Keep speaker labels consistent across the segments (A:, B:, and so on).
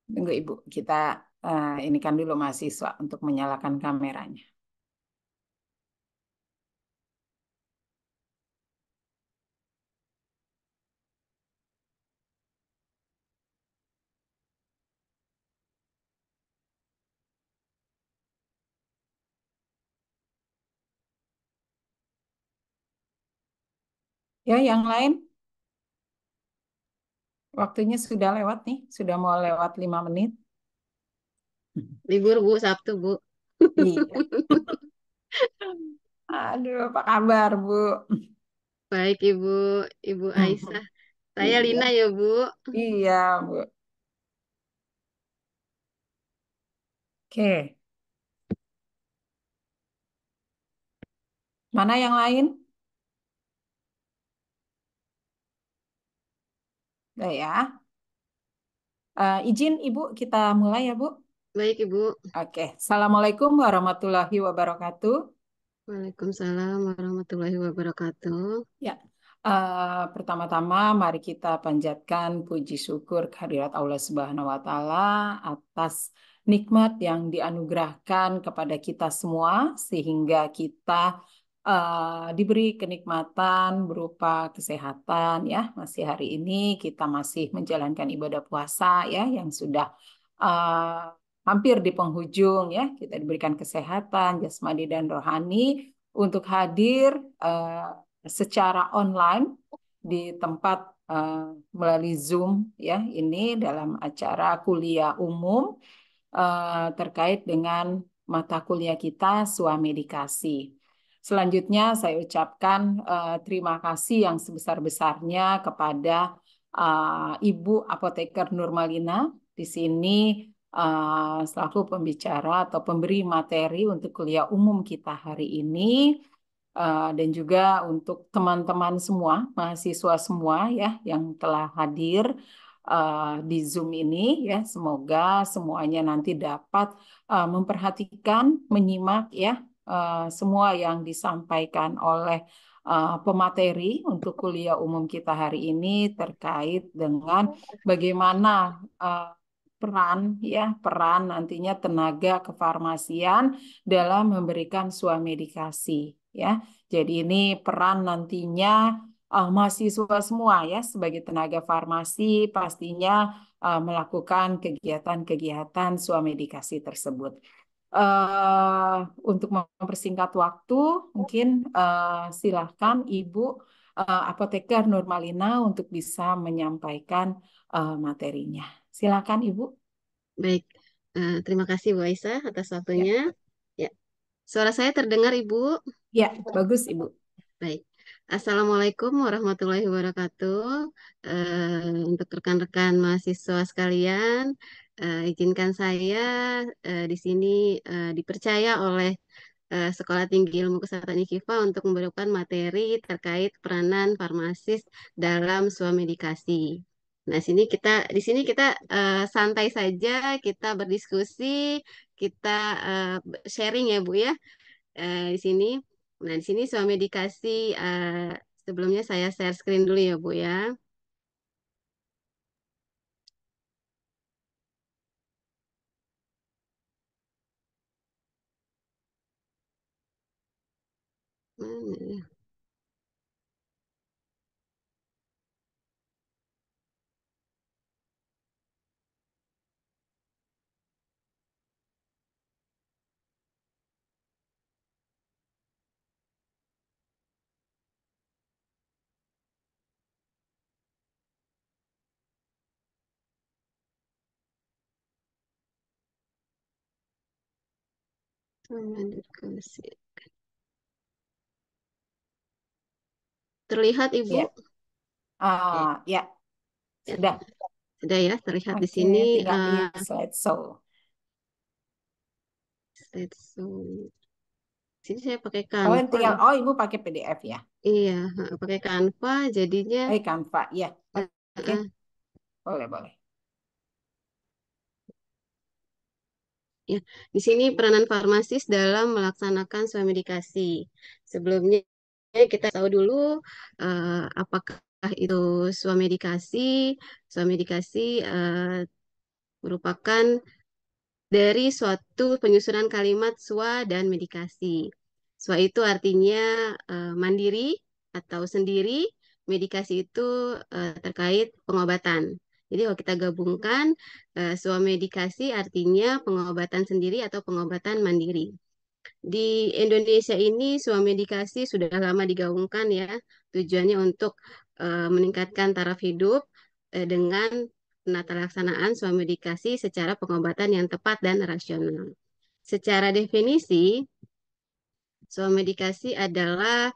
A: Tunggu Ibu, kita ini kan dulu mahasiswa untuk menyalakan kameranya. Ya, yang lain waktunya sudah lewat nih, sudah mau lewat 5 menit.
B: Libur Bu, Sabtu Bu.
A: Iya. Aduh, apa kabar Bu?
B: Baik Ibu, Ibu Aisyah. Saya
A: Iya,
B: Lina ya Bu.
A: iya Bu. Oke, mana yang lain? Udah ya. Izin Ibu, kita mulai ya Bu.
B: Baik Ibu.
A: Oke, Assalamualaikum warahmatullahi wabarakatuh.
B: Waalaikumsalam warahmatullahi wabarakatuh.
A: Ya, pertama-tama mari kita panjatkan puji syukur kehadirat Allah Subhanahu wa Ta'ala atas nikmat yang dianugerahkan kepada kita semua, sehingga kita diberi kenikmatan berupa kesehatan. Ya, masih hari ini kita masih menjalankan ibadah puasa ya, yang sudah hampir di penghujung ya. Kita diberikan kesehatan jasmani dan rohani untuk hadir secara online di tempat melalui Zoom ya, ini dalam acara kuliah umum terkait dengan mata kuliah kita Swamedikasi. Selanjutnya saya ucapkan terima kasih yang sebesar-besarnya kepada Ibu Apoteker Nurmalina di sini selaku pembicara atau pemberi materi untuk kuliah umum kita hari ini. Dan juga untuk teman-teman semua, mahasiswa semua ya yang telah hadir di Zoom ini ya, semoga semuanya nanti dapat memperhatikan, menyimak ya semua yang disampaikan oleh pemateri untuk kuliah umum kita hari ini terkait dengan bagaimana uh, peran nantinya tenaga kefarmasian dalam memberikan swamedikasi ya. Jadi ini peran nantinya mahasiswa semua ya sebagai tenaga farmasi pastinya melakukan kegiatan-kegiatan swamedikasi tersebut. Eh, untuk mempersingkat waktu, mungkin silahkan Ibu Apoteker Nurmalina untuk bisa menyampaikan materinya. Silakan Ibu.
B: Baik. Terima kasih Bu Aisyah atas
A: Ya,
B: waktunya. Ya, suara saya terdengar Ibu?
A: ya, bagus Ibu.
B: Baik. Assalamualaikum warahmatullahi wabarakatuh. Untuk rekan-rekan mahasiswa sekalian, izinkan saya di sini dipercaya oleh Sekolah Tinggi Ilmu Kesehatan IKIFA untuk memberikan materi terkait peranan farmasis dalam swamedikasi. Nah, di sini kita santai saja, kita berdiskusi, kita sharing ya Bu ya di sini. Nah, di sini swamedikasi sebelumnya saya share screen dulu ya Bu ya. Mana ya? Swamedikasi. Terlihat Ibu?
A: Ya,
B: Ya,
A: ya
B: ya,
A: sudah.
B: sudah ya terlihat di
A: Oke,
B: sini
A: tinggal di slideshow.
B: slideshow. Sini saya pakai
A: Oh,
B: Canva.
A: tinggal. Oh, Ibu pakai PDF ya?
B: Iya, pakai Canva jadinya
A: Canva, ya. Oke,
B: eh,
A: boleh, boleh.
B: ya, di sini peranan farmasis dalam melaksanakan swamedikasi. Sebelumnya kita tahu dulu apakah itu swamedikasi. Swamedikasi merupakan dari suatu penyusunan kalimat SWA dan medikasi. SWA itu artinya mandiri atau sendiri, medikasi itu terkait pengobatan. Jadi kalau kita gabungkan, SWA medikasi artinya pengobatan sendiri atau pengobatan mandiri. Di Indonesia ini swamedikasi sudah lama digaungkan ya. Tujuannya untuk meningkatkan taraf hidup dengan penata laksanaan swamedikasi secara pengobatan yang tepat dan rasional. Secara definisi, swamedikasi adalah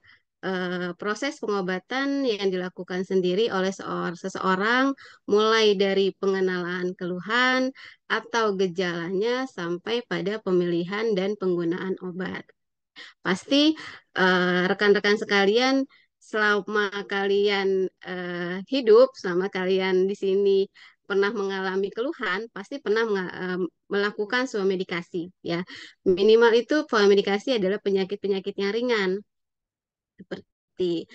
B: proses pengobatan yang dilakukan sendiri oleh seseorang mulai dari pengenalan keluhan atau gejalanya sampai pada pemilihan dan penggunaan obat. Pasti rekan-rekan sekalian, selama kalian hidup, selama kalian di sini pernah mengalami keluhan, pasti pernah melakukan swamedikasi ya. Minimal itu swamedikasi adalah penyakit-penyakit yang ringan seperti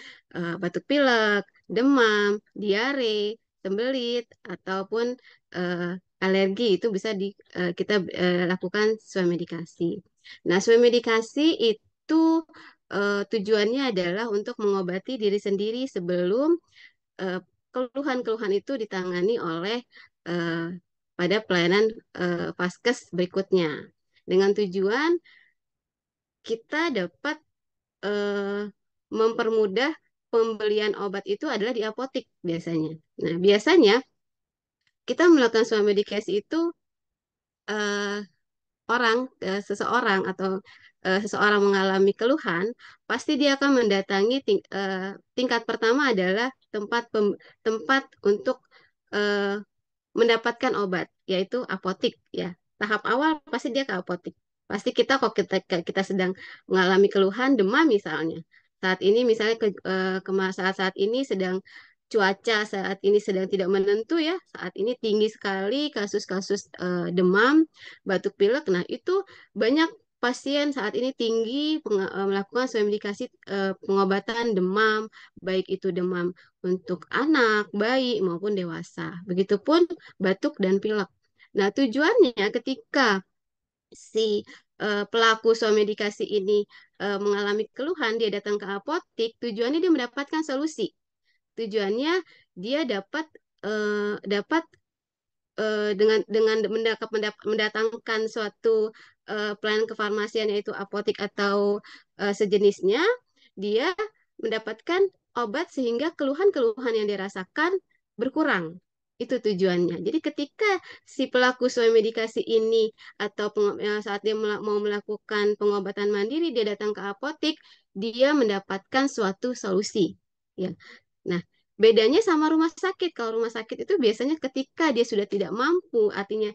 B: batuk pilek, demam, diare, sembelit ataupun alergi itu bisa kita lakukan swamedikasi. Nah, swamedikasi itu tujuannya adalah untuk mengobati diri sendiri sebelum eh, keluhan-keluhan itu ditangani oleh eh, pada pelayanan vaskes berikutnya. Dengan tujuan kita dapat eh, mempermudah pembelian obat itu adalah di apotik biasanya. Nah, biasanya kita melakukan swamedikasi itu eh, seseorang atau seseorang mengalami keluhan, pasti dia akan mendatangi tingkat pertama adalah tempat untuk eh, mendapatkan obat, yaitu apotik ya. Tahap awal pasti dia ke apotik. Pasti kita kok kita sedang mengalami keluhan demam misalnya. Saat ini misalnya saat ini sedang cuaca saat ini sedang tidak menentu ya. Saat ini tinggi sekali kasus-kasus demam, batuk pilek. Nah, itu banyak pasien saat ini tinggi melakukan swab pengobatan demam, baik itu demam untuk anak, bayi maupun dewasa. Begitupun batuk dan pilek. Nah, tujuannya ketika si pelaku swamedikasi ini mengalami keluhan, dia datang ke apotik, tujuannya dia mendapatkan solusi. Tujuannya dia dapat dapat dengan mendatangkan suatu pelayanan kefarmasian yaitu apotik atau sejenisnya, dia mendapatkan obat sehingga keluhan-keluhan yang dirasakan berkurang. Itu tujuannya. Jadi ketika si pelaku swamedikasi ini atau saat dia mau melakukan pengobatan mandiri, dia datang ke apotik, dia mendapatkan suatu solusi. Ya. Nah, bedanya sama rumah sakit. Kalau rumah sakit itu biasanya ketika dia sudah tidak mampu, artinya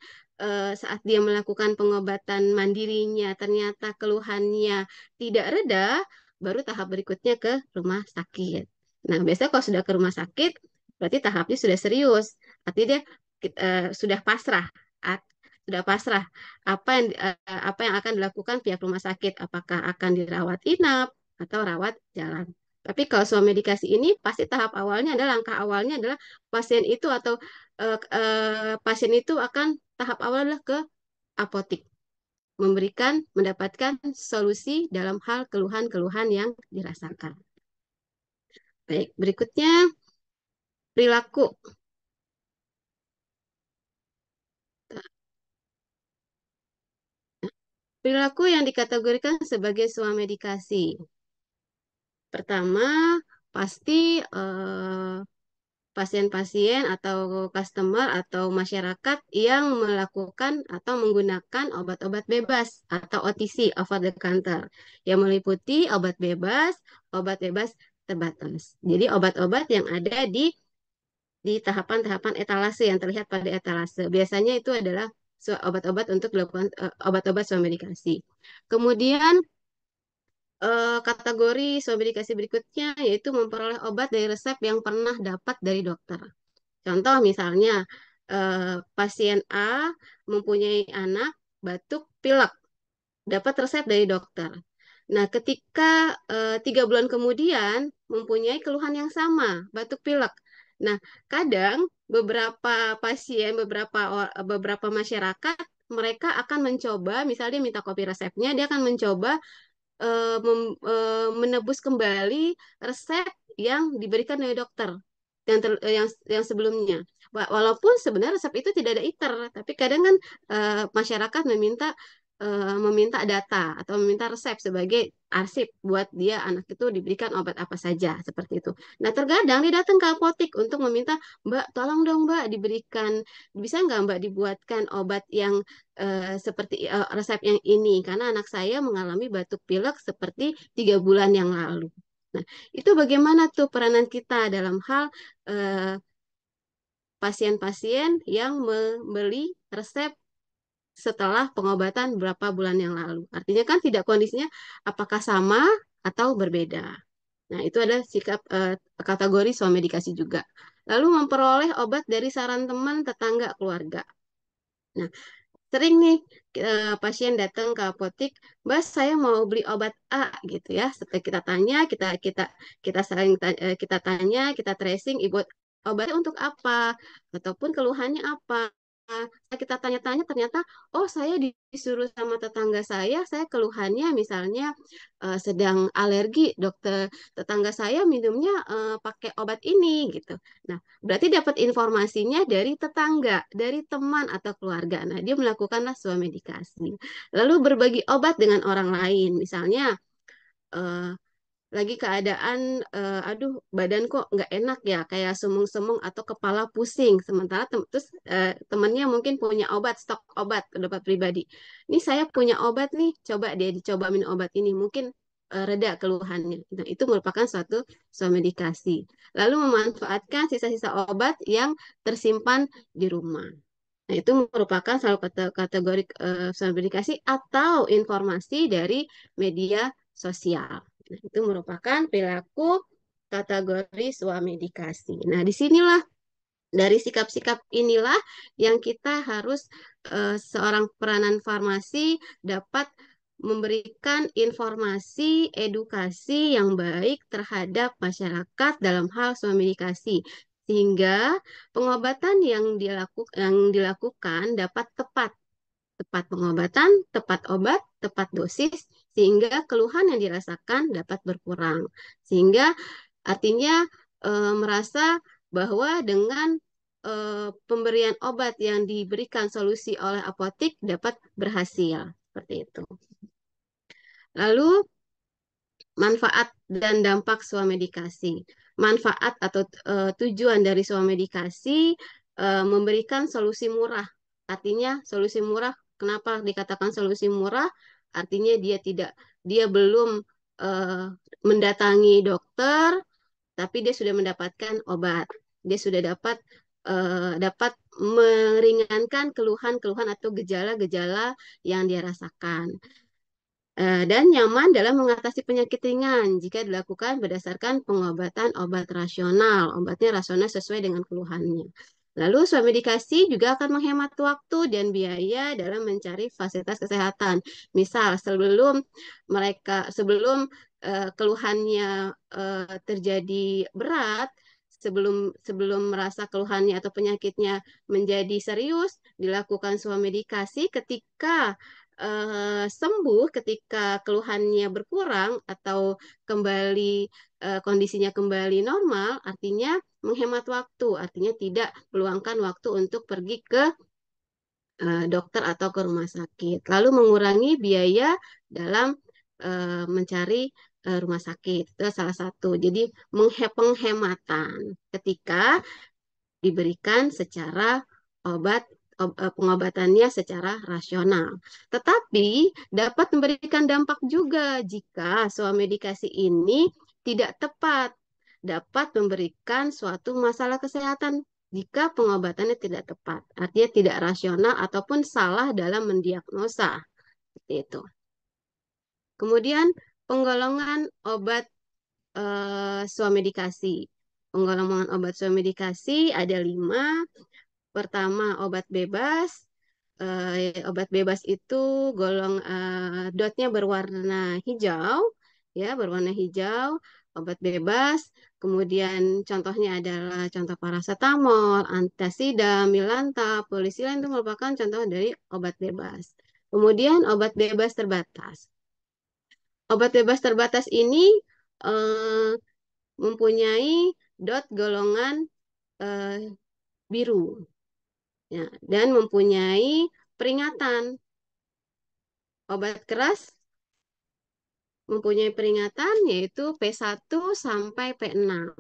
B: saat dia melakukan pengobatan mandirinya, ternyata keluhannya tidak reda, baru tahap berikutnya ke rumah sakit. Nah, biasanya kalau sudah ke rumah sakit, berarti tahapnya sudah serius. Artinya dia sudah pasrah. At- sudah pasrah apa yang akan dilakukan pihak rumah sakit, apakah akan dirawat inap atau rawat jalan. Tapi kalau suami medikasi ini pasti tahap awalnya adalah langkah awalnya adalah pasien itu atau pasien itu akan tahap awal adalah ke apotik mendapatkan solusi dalam hal keluhan-keluhan yang dirasakan. Baik, berikutnya perilaku. Perilaku yang dikategorikan sebagai suami medikasi. Pertama, pasti pasien-pasien atau customer atau masyarakat yang melakukan atau menggunakan obat-obat bebas atau OTC, over the counter, yang meliputi obat bebas terbatas. Jadi obat-obat yang ada di tahapan-tahapan etalase yang terlihat pada etalase. Biasanya itu adalah obat-obat untuk dilakukan obat-obat suam medikasi. Kemudian kategori suam medikasi berikutnya yaitu memperoleh obat dari resep yang pernah dapat dari dokter. Contoh misalnya pasien A mempunyai anak batuk pilek, dapat resep dari dokter. Nah, ketika 3 bulan kemudian mempunyai keluhan yang sama, batuk pilek. Nah, kadang beberapa pasien, beberapa masyarakat mereka akan mencoba, misalnya dia minta kopi resepnya, dia akan mencoba menebus kembali resep yang diberikan oleh dokter yang sebelumnya. Walaupun sebenarnya resep itu tidak ada ITER, tapi kadang kan masyarakat meminta data atau meminta resep sebagai arsip buat dia anak itu diberikan obat apa saja seperti itu. Nah, terkadang dia datang ke apotik untuk meminta, Mbak, tolong dong Mbak diberikan, bisa nggak Mbak dibuatkan obat yang seperti resep yang ini karena anak saya mengalami batuk pilek seperti 3 bulan yang lalu. Nah, itu bagaimana tuh peranan kita dalam hal eh, pasien-pasien yang membeli resep setelah pengobatan berapa bulan yang lalu. Artinya kan tidak kondisinya apakah sama atau berbeda. Nah, itu adalah sikap kategori medikasi juga. Lalu memperoleh obat dari saran teman, tetangga, keluarga. Nah, sering nih pasien datang ke apotik, Mbak, saya mau beli obat A gitu ya. Setelah kita tanya, kita saling kita tanya, kita tracing ibu obatnya untuk apa ataupun keluhannya apa. Setelah kita tanya-tanya ternyata oh saya disuruh sama tetangga saya keluhannya misalnya sedang alergi, dokter tetangga saya minumnya pakai obat ini gitu. Nah, berarti dapat informasinya dari tetangga, dari teman atau keluarga. Nah, dia melakukanlah medikasi. Lalu berbagi obat dengan orang lain. Misalnya, eh, lagi keadaan, aduh, badan kok nggak enak ya, kayak sumung-sumung atau kepala pusing. Sementara terus temannya mungkin punya obat, stok obat pribadi. Ini saya punya obat nih, coba dia dicoba minum obat ini. Mungkin reda keluhannya. Nah, itu merupakan suatu medikasi. Lalu memanfaatkan sisa-sisa obat yang tersimpan di rumah. Nah, itu merupakan salah satu kategori medikasi atau informasi dari media sosial. Nah, itu merupakan perilaku kategori medikasi. Nah, disinilah dari sikap-sikap inilah yang kita harus seorang peranan farmasi dapat memberikan informasi edukasi yang baik terhadap masyarakat dalam hal medikasi sehingga pengobatan yang dilakukan dapat tepat tepat pengobatan, tepat obat, tepat dosis, sehingga keluhan yang dirasakan dapat berkurang. Sehingga artinya merasa bahwa dengan pemberian obat yang diberikan solusi oleh apotik dapat berhasil. Seperti itu. Lalu manfaat dan dampak medikasi. Manfaat atau tujuan dari medikasi memberikan solusi murah. Artinya solusi murah, kenapa dikatakan solusi murah? Artinya dia belum eh, mendatangi dokter, tapi dia sudah mendapatkan obat. Dia sudah dapat meringankan keluhan-keluhan atau gejala-gejala yang dia rasakan dan nyaman dalam mengatasi penyakit ringan jika dilakukan berdasarkan pengobatan obat rasional. Obatnya rasional sesuai dengan keluhannya. Lalu, medikasi juga akan menghemat waktu dan biaya dalam mencari fasilitas kesehatan. Misal, sebelum keluhannya terjadi berat, sebelum sebelum merasa keluhannya atau penyakitnya menjadi serius, dilakukan medikasi ketika sembuh ketika keluhannya berkurang atau kembali kondisinya kembali normal, artinya menghemat waktu, artinya tidak meluangkan waktu untuk pergi ke dokter atau ke rumah sakit. Lalu mengurangi biaya dalam mencari rumah sakit. Itu salah satu. Jadi penghematan ketika diberikan secara obat pengobatannya secara rasional. Tetapi dapat memberikan dampak juga jika medikasi ini tidak tepat, dapat memberikan suatu masalah kesehatan jika pengobatannya tidak tepat, artinya tidak rasional ataupun salah dalam mendiagnosa. Seperti itu. Kemudian penggolongan obat swamedikasi. Penggolongan obat swamedikasi ada 5. Pertama, obat bebas. Obat bebas itu dotnya berwarna hijau, ya berwarna hijau. Obat bebas. Kemudian contohnya adalah contoh paracetamol, antasida, milanta, polisilen itu merupakan contoh dari obat bebas. Kemudian obat bebas terbatas. Obat bebas terbatas ini eh, mempunyai dot golongan eh, biru, ya, dan mempunyai peringatan. Obat keras mempunyai peringatan yaitu P1 sampai P6.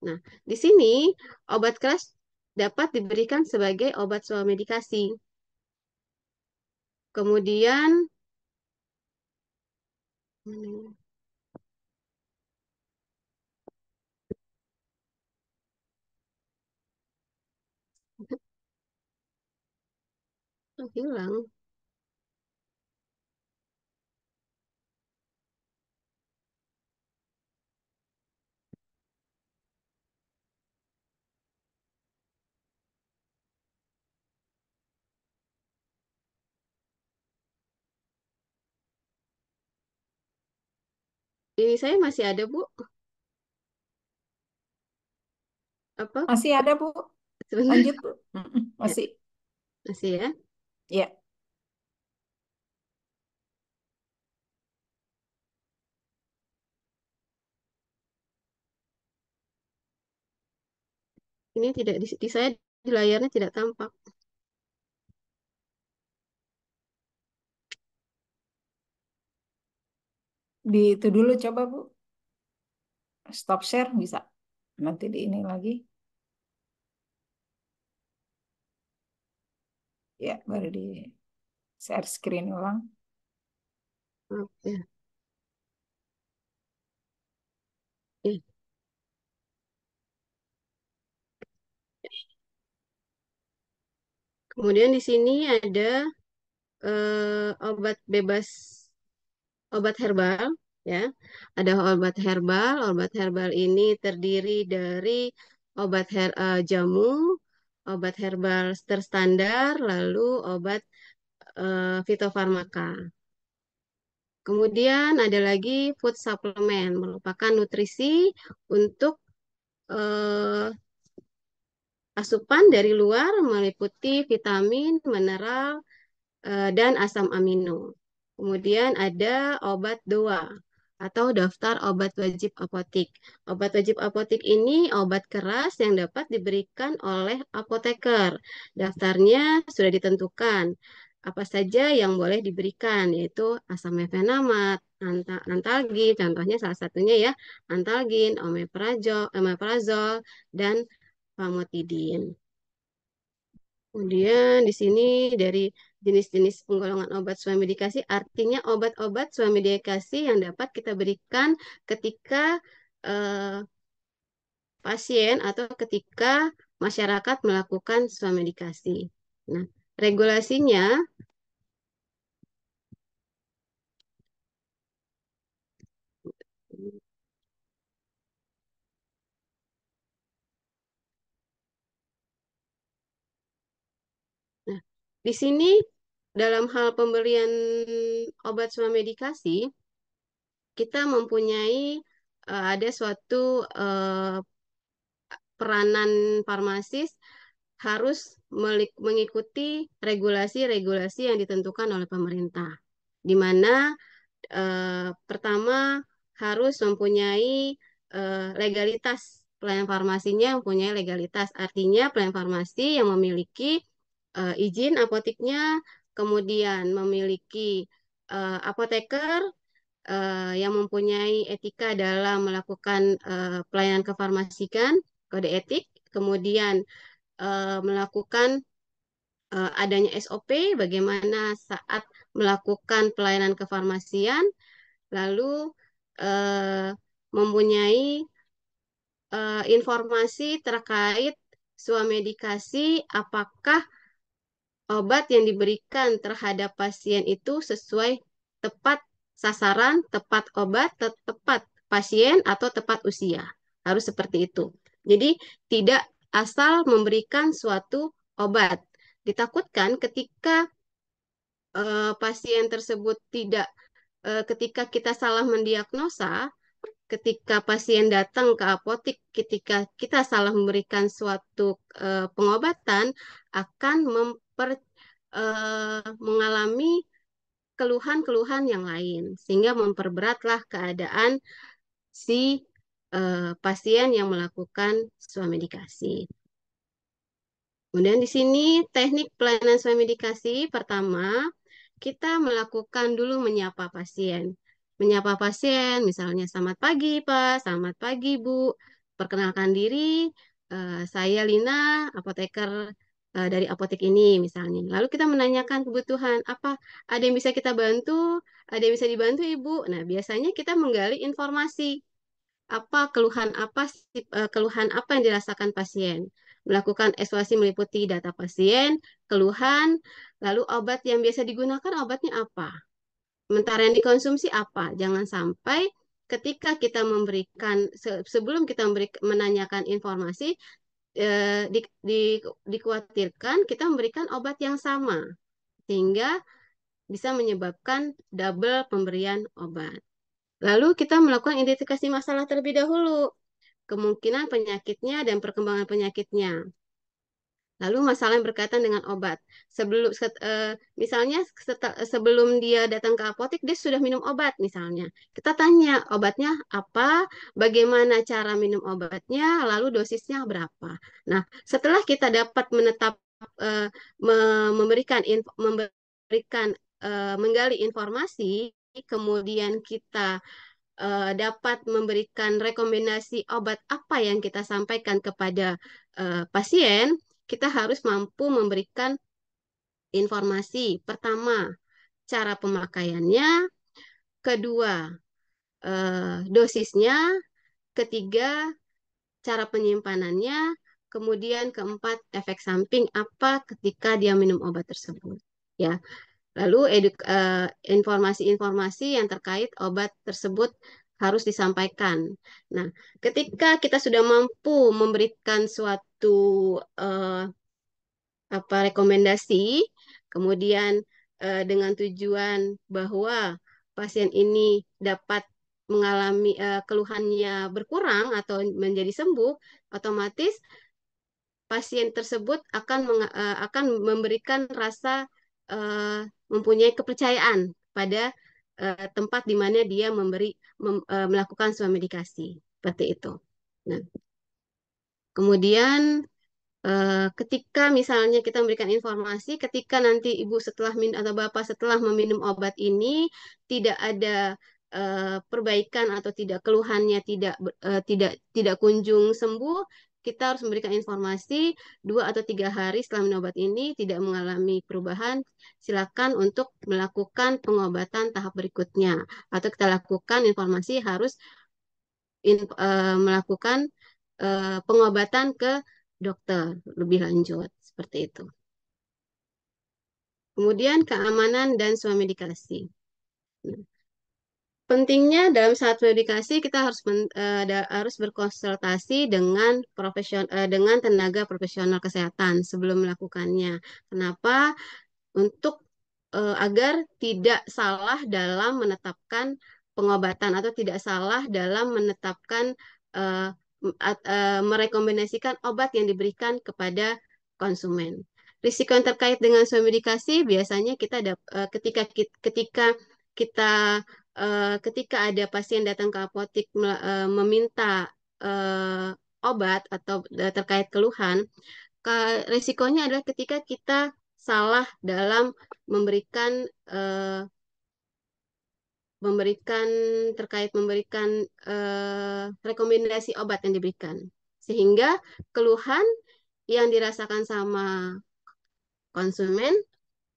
B: Nah, di sini obat keras dapat diberikan sebagai obat swamedikasi. Kemudian hilang. Ini saya masih ada, Bu. Apa?
A: Masih ada, Bu.
B: Sebentar.
A: Lanjut, Bu. Mm-mm,
B: Ya,
A: masih.
B: masih ya.
A: Ya,
B: Ini tidak di saya di layarnya tidak tampak.
A: di itu dulu coba, Bu. Stop share bisa. Nanti di ini lagi. Ya, baru di share screen ulang.
B: Oke. Ya. Kemudian di sini ada obat bebas, obat herbal, ya. Ada obat herbal. Obat herbal ini terdiri dari jamu, obat herbal terstandar, lalu obat fitofarmaka. Kemudian ada lagi food supplement, merupakan nutrisi untuk eh, asupan dari luar meliputi vitamin, mineral, dan asam amino. Kemudian ada obat DOA atau daftar obat wajib apotik. Obat wajib apotik ini obat keras yang dapat diberikan oleh apoteker. Daftarnya sudah ditentukan. Apa saja yang boleh diberikan, yaitu asam mefenamat, antalgin, contohnya salah satunya ya, antalgin, omeprazol, dan famotidin. Kemudian di sini dari jenis-jenis penggolongan obat swamedikasi, artinya obat-obat swamedikasi yang dapat kita berikan ketika eh, pasien atau ketika masyarakat melakukan swamedikasi. Nah, regulasinya, nah, di sini dalam hal pembelian obat swamedikasi, kita mempunyai ada suatu peranan farmasis harus mengikuti regulasi-regulasi yang ditentukan oleh pemerintah, di mana pertama harus mempunyai legalitas, pelayanan farmasinya mempunyai legalitas, artinya pelayanan farmasi yang memiliki izin apoteknya, kemudian memiliki apoteker yang mempunyai etika dalam melakukan pelayanan kefarmasikan, kode etik, kemudian melakukan adanya SOP bagaimana saat melakukan pelayanan kefarmasian, lalu eh, mempunyai informasi terkait swamedikasi, apakah obat yang diberikan terhadap pasien itu sesuai tepat sasaran, tepat obat, tepat pasien, atau tepat usia. Harus seperti itu. Jadi tidak asal memberikan suatu obat. Ditakutkan ketika pasien tersebut tidak, ketika kita salah mendiagnosa, ketika pasien datang ke apotik, ketika kita salah memberikan suatu pengobatan, akan mengalami keluhan-keluhan yang lain, sehingga memperberatlah keadaan si pasien yang melakukan swamedikasi. Kemudian di sini teknik pelayanan swamedikasi pertama, kita melakukan dulu menyapa pasien. Menyapa pasien, misalnya selamat pagi Pak, selamat pagi Bu. Perkenalkan diri, saya Lina, apoteker dari apotek ini misalnya. Lalu kita menanyakan kebutuhan, apa ada yang bisa kita bantu, ada yang bisa dibantu Ibu. Nah, biasanya kita menggali informasi keluhan apa yang dirasakan pasien. Melakukan evaluasi meliputi data pasien, keluhan, lalu obat yang biasa digunakan obatnya apa. Sementara yang dikonsumsi apa. Jangan sampai ketika kita memberikan sebelum kita menanyakan informasi dikhawatirkan kita memberikan obat yang sama sehingga bisa menyebabkan double pemberian obat. Lalu kita melakukan identifikasi masalah terlebih dahulu, kemungkinan penyakitnya dan perkembangan penyakitnya. Lalu masalah yang berkaitan dengan obat. Misalnya sebelum dia datang ke apotek, dia sudah minum obat misalnya. Kita tanya obatnya apa, bagaimana cara minum obatnya, lalu dosisnya berapa. Nah, setelah kita dapat eh, memberikan menggali informasi, kemudian kita dapat memberikan rekomendasi obat apa yang kita sampaikan kepada pasien, kita harus mampu memberikan informasi. Pertama, cara pemakaiannya, kedua, dosisnya, ketiga, cara penyimpanannya, kemudian keempat, efek samping apa ketika dia minum obat tersebut. Ya, lalu informasi-informasi yang terkait obat tersebut harus disampaikan. Nah, ketika kita sudah mampu memberikan suatu eh, rekomendasi, kemudian dengan tujuan bahwa pasien ini dapat mengalami keluhannya berkurang atau menjadi sembuh, otomatis pasien tersebut akan memberikan rasa mempunyai kepercayaan pada tempat di mana dia melakukan swamedikasi seperti itu. Nah, kemudian ketika misalnya kita memberikan informasi, ketika nanti ibu setelah atau bapak setelah meminum obat ini tidak ada perbaikan atau tidak keluhannya tidak kunjung sembuh, kita harus memberikan informasi 2 atau 3 hari setelah minum obat ini tidak mengalami perubahan, silakan untuk melakukan pengobatan tahap berikutnya atau kita lakukan informasi harus melakukan pengobatan ke dokter lebih lanjut seperti itu. Kemudian keamanan dan swamedikasi. Nah, pentingnya dalam saat swamedikasi kita harus berkonsultasi dengan tenaga profesional kesehatan sebelum melakukannya. Kenapa? Untuk agar tidak salah dalam menetapkan pengobatan atau tidak salah dalam menetapkan uh, merekomendasikan obat yang diberikan kepada konsumen. Risiko yang terkait dengan swamedikasi biasanya ketika ada pasien datang ke apotik meminta uh, obat atau terkait keluhan, risikonya adalah ketika kita salah dalam memberikan eh, memberikan memberikan rekomendasi obat yang diberikan sehingga keluhan yang dirasakan sama konsumen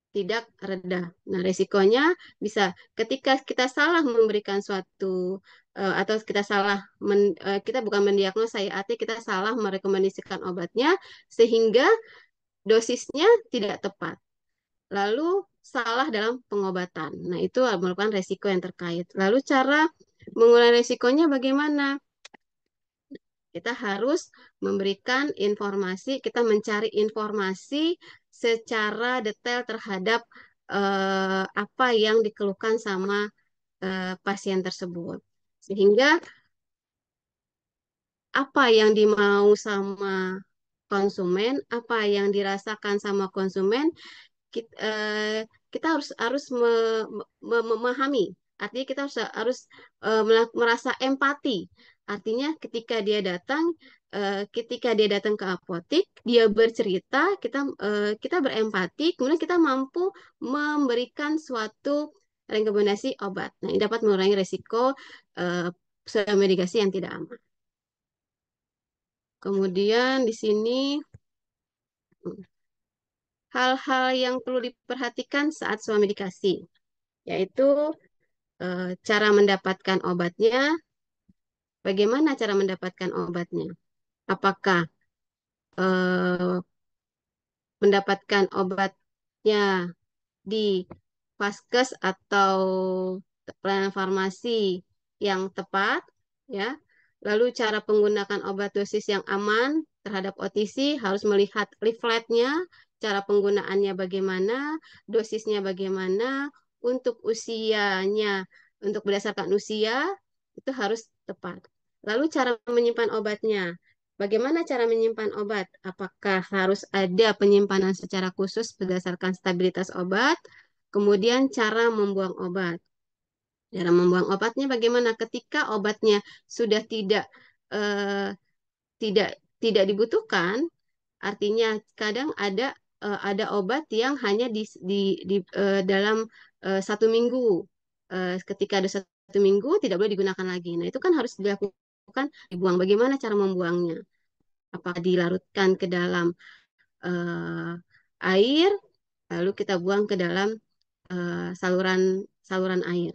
B: tidak reda. Nah, risikonya bisa ketika kita salah memberikan suatu atau kita bukan mendiagnosa ya, artinya kita salah merekomendasikan obatnya sehingga dosisnya tidak tepat. Lalu salah dalam pengobatan. Nah, itu merupakan resiko yang terkait. Lalu cara mengurangi resikonya bagaimana? Kita harus memberikan informasi, kita mencari informasi secara detail terhadap apa yang dikeluhkan sama pasien tersebut. Sehingga apa yang dimau sama konsumen, apa yang dirasakan sama konsumen, kita, kita harus memahami. Artinya kita harus merasa empati. Artinya ketika dia datang ke apotik, dia bercerita, kita berempati, kemudian kita mampu memberikan suatu rekomendasi obat. Nah, ini dapat mengurangi resiko medikasi yang tidak aman. Kemudian di sini hal-hal yang perlu diperhatikan saat suami dikasih, yaitu cara mendapatkan obatnya, bagaimana cara mendapatkan obatnya, apakah eh, mendapatkan obatnya di vaskes atau pelayanan farmasi yang tepat, ya. Lalu cara penggunaan obat dosis yang aman terhadap OTC harus melihat leafletnya, cara penggunaannya bagaimana, dosisnya bagaimana, untuk usianya, untuk berdasarkan usia itu harus tepat. Lalu cara menyimpan obatnya. Bagaimana cara menyimpan obat? Apakah harus ada penyimpanan secara khusus berdasarkan stabilitas obat? Kemudian cara membuang obat. Cara membuang obatnya bagaimana? Ketika obatnya sudah eh, tidak tidak dibutuhkan, artinya kadang ada obat yang hanya dalam 1 minggu. Ketika ada 1 minggu tidak boleh digunakan lagi. Nah, itu kan harus dilakukan dibuang. Bagaimana cara membuangnya? Apakah dilarutkan ke dalam eh, air, lalu kita buang ke dalam saluran saluran air.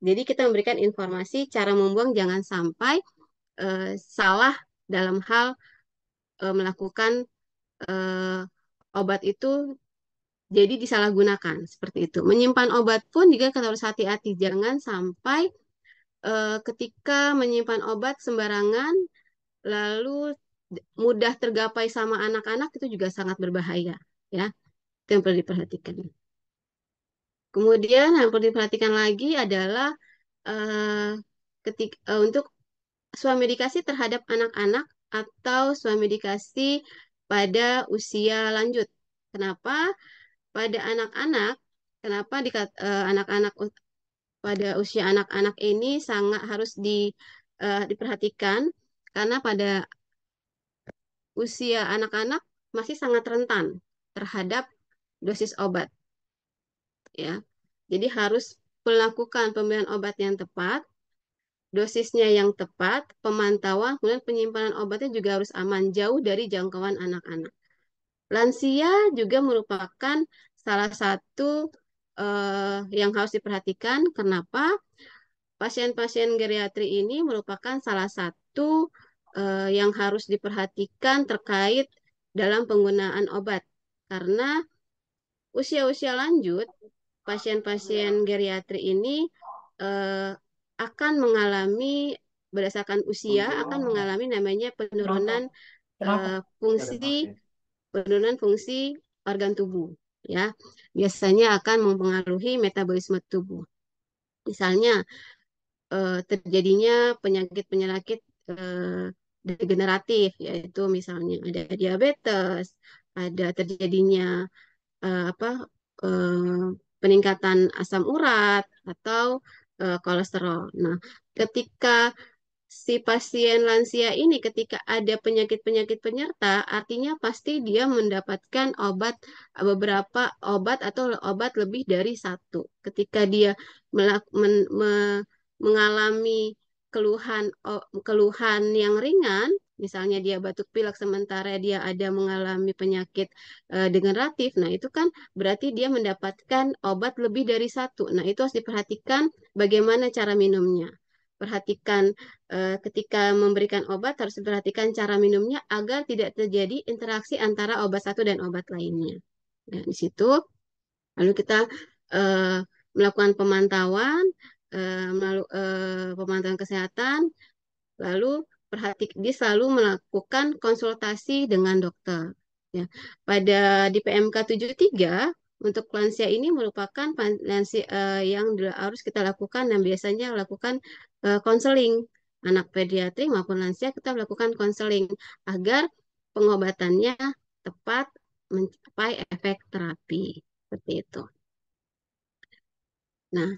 B: Jadi kita memberikan informasi cara membuang, jangan sampai salah dalam hal melakukan eh, obat itu jadi disalahgunakan seperti itu. Menyimpan obat pun juga kita harus hati-hati, jangan sampai ketika menyimpan obat sembarangan lalu mudah tergapai sama anak-anak, itu juga sangat berbahaya, ya. Itu yang perlu diperhatikan. Kemudian yang perlu diperhatikan lagi adalah untuk suami dikasih terhadap anak-anak atau suami dikasih pada usia lanjut. Kenapa? Pada anak-anak, kenapa anak-anak pada usia anak-anak ini sangat harus diperhatikan, karena pada usia anak-anak masih sangat rentan terhadap dosis obat, ya. Jadi harus melakukan pemberian obat yang tepat, dosisnya yang tepat, pemantauan, kemudian penyimpanan obatnya juga harus aman, jauh dari jangkauan anak-anak. Lansia juga merupakan salah satu yang harus diperhatikan. Kenapa? Pasien-pasien geriatri ini merupakan salah satu yang harus diperhatikan terkait dalam penggunaan obat. Karena usia-usia lanjut, pasien-pasien geriatri ini eh, akan mengalami, berdasarkan usia, akan mengalami namanya
A: Kenapa? Kenapa?
B: fungsi penurunan fungsi organ tubuh, ya. Biasanya akan mempengaruhi metabolisme tubuh. Misalnya terjadinya penyakit-penyakit degeneratif, yaitu misalnya ada diabetes, ada terjadinya apa peningkatan asam urat atau kolesterol. Nah, ketika si pasien lansia ini, ketika ada penyakit-penyakit penyerta, artinya pasti dia mendapatkan beberapa obat atau obat lebih dari satu. Ketika dia mengalami keluhan yang ringan, misalnya dia batuk pilek sementara dia ada mengalami penyakit degeneratif, nah itu kan berarti dia mendapatkan obat lebih dari satu. Nah, itu harus diperhatikan bagaimana cara minumnya. Perhatikan ketika memberikan obat harus diperhatikan cara minumnya agar tidak terjadi interaksi antara obat satu dan obat lainnya. Nah, di situ lalu kita eh, melakukan pemantauan, melalui pemantauan kesehatan, lalu dia selalu melakukan konsultasi dengan dokter. Ya. Di PMK 73 untuk lansia ini merupakan lansia yang harus kita lakukan dan biasanya lakukan konseling. anak pediatri maupun lansia kita melakukan konseling agar pengobatannya tepat mencapai efek terapi. Seperti itu. Nah,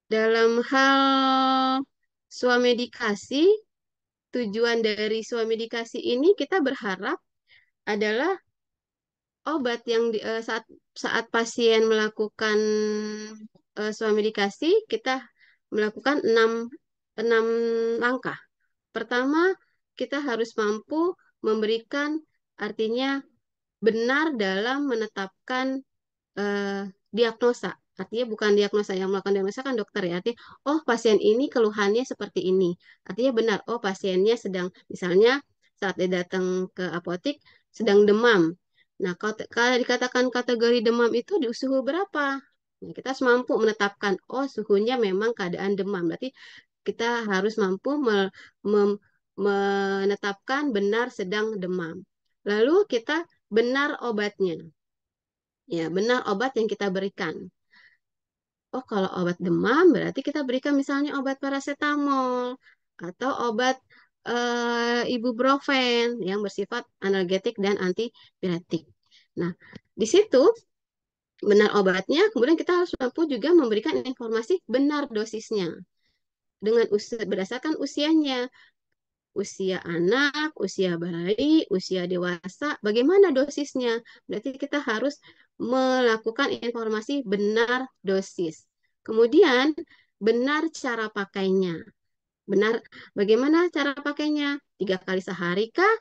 B: dalam hal swamedikasi, tujuan dari swamedikasi ini kita berharap adalah obat yang saat saat pasien melakukan swamedikasi, kita melakukan enam langkah. Pertama, kita harus mampu memberikan, artinya benar dalam menetapkan eh, diagnosa. Artinya bukan diagnosa, yang melakukan diagnosa kan dokter ya. Artinya, oh pasien ini keluhannya seperti ini. Artinya benar, oh pasiennya sedang, misalnya saat dia datang ke apotik, sedang demam. Nah, kalau dikatakan kategori demam itu di suhu berapa? Nah, kita harus mampu menetapkan, oh suhunya memang keadaan demam. Berarti kita harus mampu menetapkan benar sedang demam. Lalu kita benar obatnya. Ya, benar obat yang kita berikan. Oh, kalau obat demam berarti kita berikan misalnya obat paracetamol atau obat ibuprofen yang bersifat analgetik dan antipiretik. Nah, di situ benar obatnya, kemudian kita harus mampu juga memberikan informasi benar dosisnya dengan berdasarkan usianya. Usia anak, usia bayi, usia dewasa, bagaimana dosisnya? Berarti kita harus melakukan informasi benar dosis. Kemudian, benar cara pakainya. Benar, bagaimana cara pakainya? 3 kali sehari kah?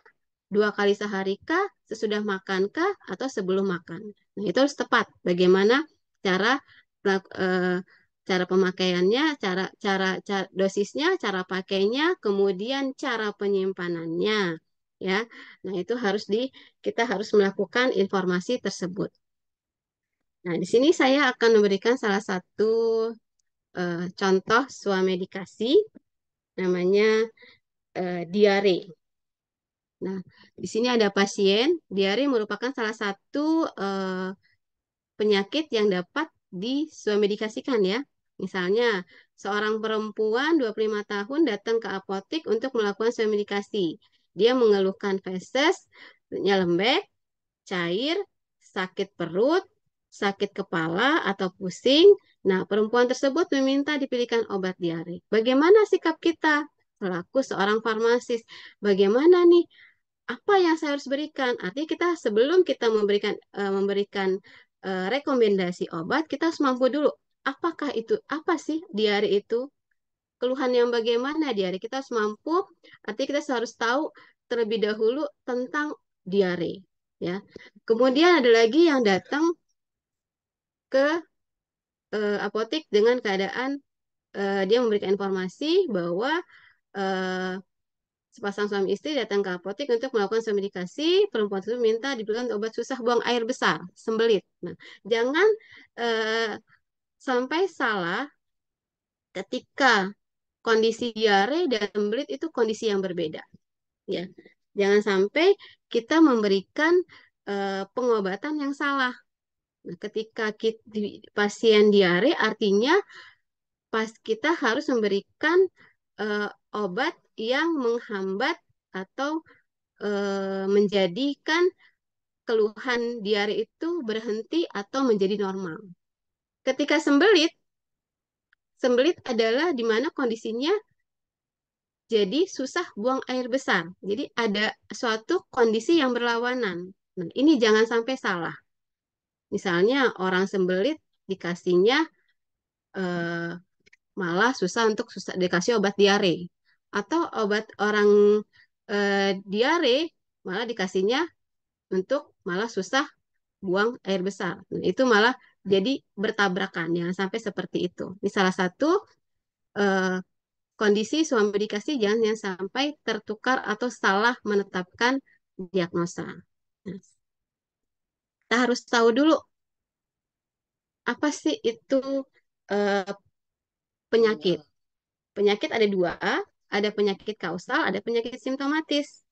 B: 2 kali sehari kah? Sesudah makan kah? Atau sebelum makan? Nah, itu harus tepat. Bagaimana cara cara pemakaiannya, cara dosisnya, cara pakainya, kemudian cara penyimpanannya, ya. Nah, itu harus kita harus melakukan informasi tersebut. Nah, di sini saya akan memberikan salah satu contoh swamedikasi namanya diare. Nah, di sini ada pasien. Diare merupakan salah satu penyakit yang dapat diswamedikasikan ya. Misalnya, seorang perempuan 25 tahun datang ke apotik untuk melakukan swamedikasi. Dia mengeluhkan feses, lembek, cair, sakit perut, sakit kepala atau pusing. Nah, perempuan tersebut meminta dipilihkan obat diare. Bagaimana sikap kita selaku seorang farmasis? Bagaimana nih? Apa yang saya harus berikan? Artinya kita sebelum kita memberikan rekomendasi obat, kita harus mampu dulu. Apakah itu? Apa sih diare itu? Keluhan yang bagaimana diare? Kita harus mampu. Artinya kita harus tahu terlebih dahulu tentang diare. Ya. Kemudian ada lagi yang datang ke apotek dengan keadaan dia memberikan informasi bahwa eh, sepasang suami istri datang ke apotek untuk melakukan medikasi. Perempuan itu minta diberikan obat susah buang air besar, sembelit. Nah, jangan eh, sampai salah ketika kondisi diare dan sembelit itu kondisi yang berbeda. Ya, jangan sampai kita memberikan pengobatan yang salah. Nah, ketika pasien diare, artinya kita harus memberikan eh, obat yang menghambat atau menjadikan keluhan diare itu berhenti atau menjadi normal. Ketika sembelit, sembelit adalah di mana kondisinya jadi susah buang air besar. Jadi ada suatu kondisi yang berlawanan. Nah, ini jangan sampai salah. Misalnya orang sembelit dikasihnya eh, malah susah dikasih obat diare. Atau obat orang diare malah dikasihnya untuk malah susah buang air besar. Nah, itu malah jadi bertabrakan, jangan sampai seperti itu. Ini salah satu eh, kondisi suami dikasih jangan sampai tertukar atau salah menetapkan diagnosa. Nah, kita harus tahu dulu apa sih itu eh, penyakit. Penyakit ada dua, ada penyakit kausal, ada penyakit simptomatis.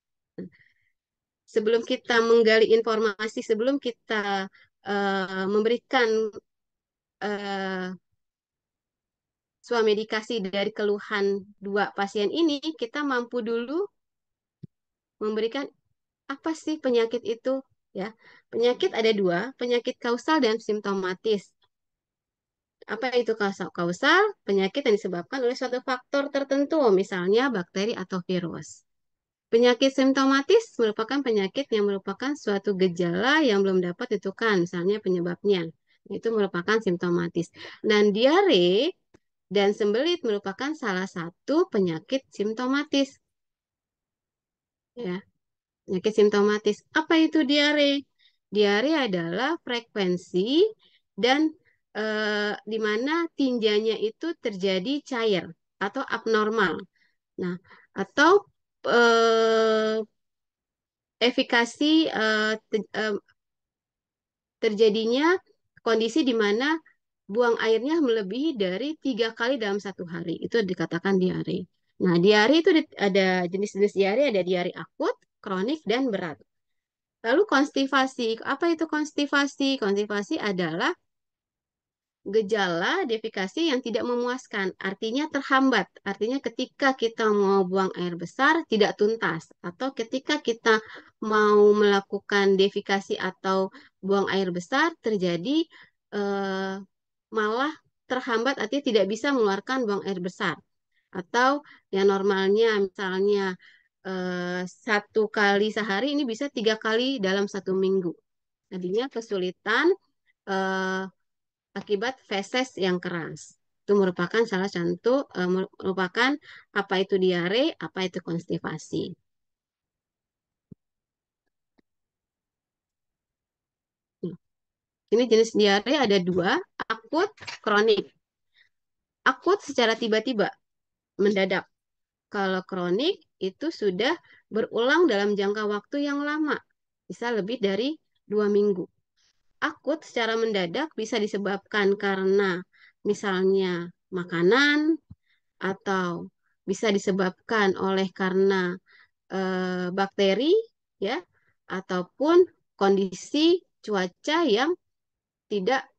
B: Sebelum kita menggali informasi, sebelum kita memberikan eh, swamedikasi dari keluhan dua pasien ini, kita mampu dulu memberikan apa sih penyakit itu, ya. Penyakit ada dua, penyakit kausal dan simptomatis. Apa itu kausal? Kausal, penyakit yang disebabkan oleh suatu faktor tertentu, misalnya bakteri atau virus. Penyakit simptomatis merupakan penyakit yang merupakan suatu gejala yang belum dapat ditentukan, misalnya penyebabnya. Itu merupakan simptomatis. Dan diare dan sembelit merupakan salah satu penyakit simptomatis. Ya, penyakit simptomatis. Apa itu diare? Diare adalah frekuensi dan di mana tinjanya itu terjadi cair atau abnormal. Nah, atau eh, efikasi terjadinya kondisi di mana buang airnya melebihi dari 3 kali dalam satu hari. Itu dikatakan diare. Nah, diare itu ada jenis-jenis diare, ada diare akut, kronik, dan berat. Lalu konstipasi. Apa itu konstipasi? Konstipasi adalah gejala defikasi yang tidak memuaskan, artinya terhambat. Artinya ketika kita mau buang air besar tidak tuntas, atau ketika kita mau melakukan defikasi atau buang air besar terjadi eh, malah terhambat, artinya tidak bisa mengeluarkan buang air besar. Atau yang normalnya misalnya 1 kali sehari ini bisa 3 kali dalam 1 minggu. Jadinya kesulitan eh, akibat feses yang keras. Itu merupakan salah satu merupakan apa itu diare, apa itu konstipasi. Nah, ini jenis diare ada dua, akut, kronik. Akut secara tiba-tiba, mendadak. Kalau kronik itu sudah berulang dalam jangka waktu yang lama, bisa lebih dari 2 minggu. Akut secara mendadak bisa disebabkan karena misalnya makanan, atau bisa disebabkan oleh karena bakteri, ya, ataupun kondisi cuaca yang tidak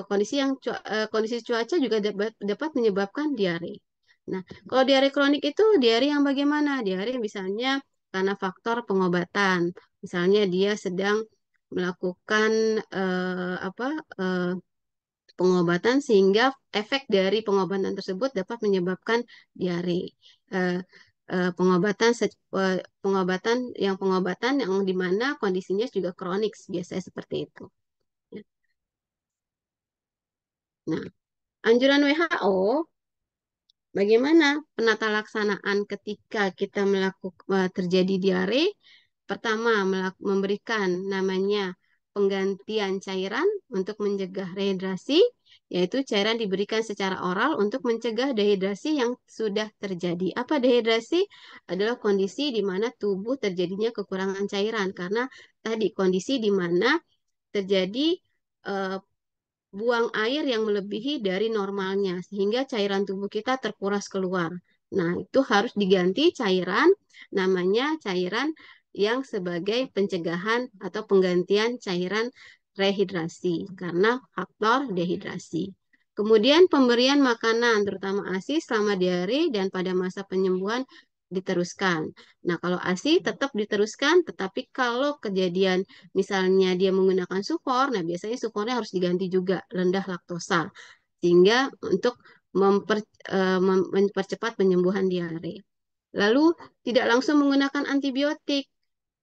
B: kondisi cuaca juga dapat menyebabkan diare. Nah, kalau diare kronik itu diare yang bagaimana? Diare misalnya karena faktor pengobatan. Misalnya dia sedang melakukan apa pengobatan sehingga efek dari pengobatan tersebut dapat menyebabkan diare. Eh, Pengobatan pengobatan yang di mana kondisinya juga kronik biasanya seperti itu. Nah, anjuran WHO bagaimana penata laksanaan ketika kita melakukan terjadi diare? Pertama, memberikan namanya penggantian cairan untuk mencegah rehidrasi, yaitu cairan diberikan secara oral untuk mencegah dehidrasi yang sudah terjadi. Apa dehidrasi? Adalah kondisi di mana tubuh terjadinya kekurangan cairan karena tadi kondisi di mana terjadi eh, buang air yang melebihi dari normalnya, sehingga cairan tubuh kita terkuras keluar. Nah, itu harus diganti cairan, namanya cairan yang sebagai pencegahan atau penggantian cairan rehidrasi, karena faktor dehidrasi. Kemudian pemberian makanan, terutama ASI selama diare dan pada masa penyembuhan diteruskan. Nah, kalau ASI tetap diteruskan, tetapi kalau kejadian misalnya dia menggunakan sufor, nah biasanya sufornya harus diganti juga rendah laktosa sehingga untuk mempercepat penyembuhan diare. Lalu tidak langsung menggunakan antibiotik,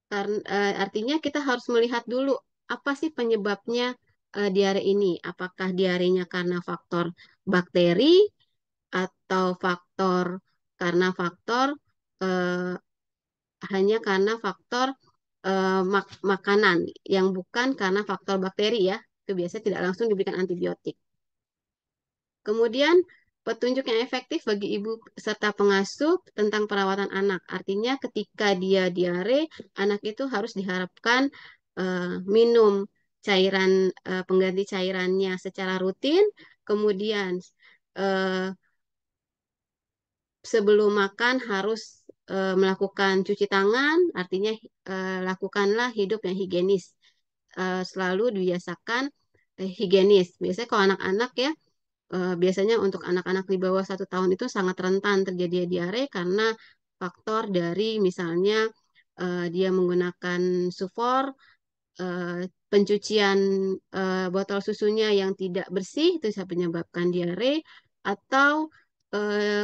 B: karena artinya kita harus melihat dulu apa sih penyebabnya diare ini. Apakah diarenya karena faktor bakteri atau faktor eh, hanya karena faktor makanan yang bukan karena faktor bakteri, ya. Itu biasanya tidak langsung diberikan antibiotik. Kemudian petunjuk yang efektif bagi ibu serta pengasuh tentang perawatan anak. Artinya ketika dia diare, anak itu harus diharapkan minum cairan pengganti cairannya secara rutin. Kemudian eh, sebelum makan harus melakukan cuci tangan, artinya lakukanlah hidup yang higienis. Selalu dibiasakan higienis. Biasanya kalau anak-anak, ya, biasanya untuk anak-anak di bawah 1 tahun itu sangat rentan terjadi diare karena faktor dari misalnya dia menggunakan sufor, pencucian botol susunya yang tidak bersih itu bisa menyebabkan diare, atau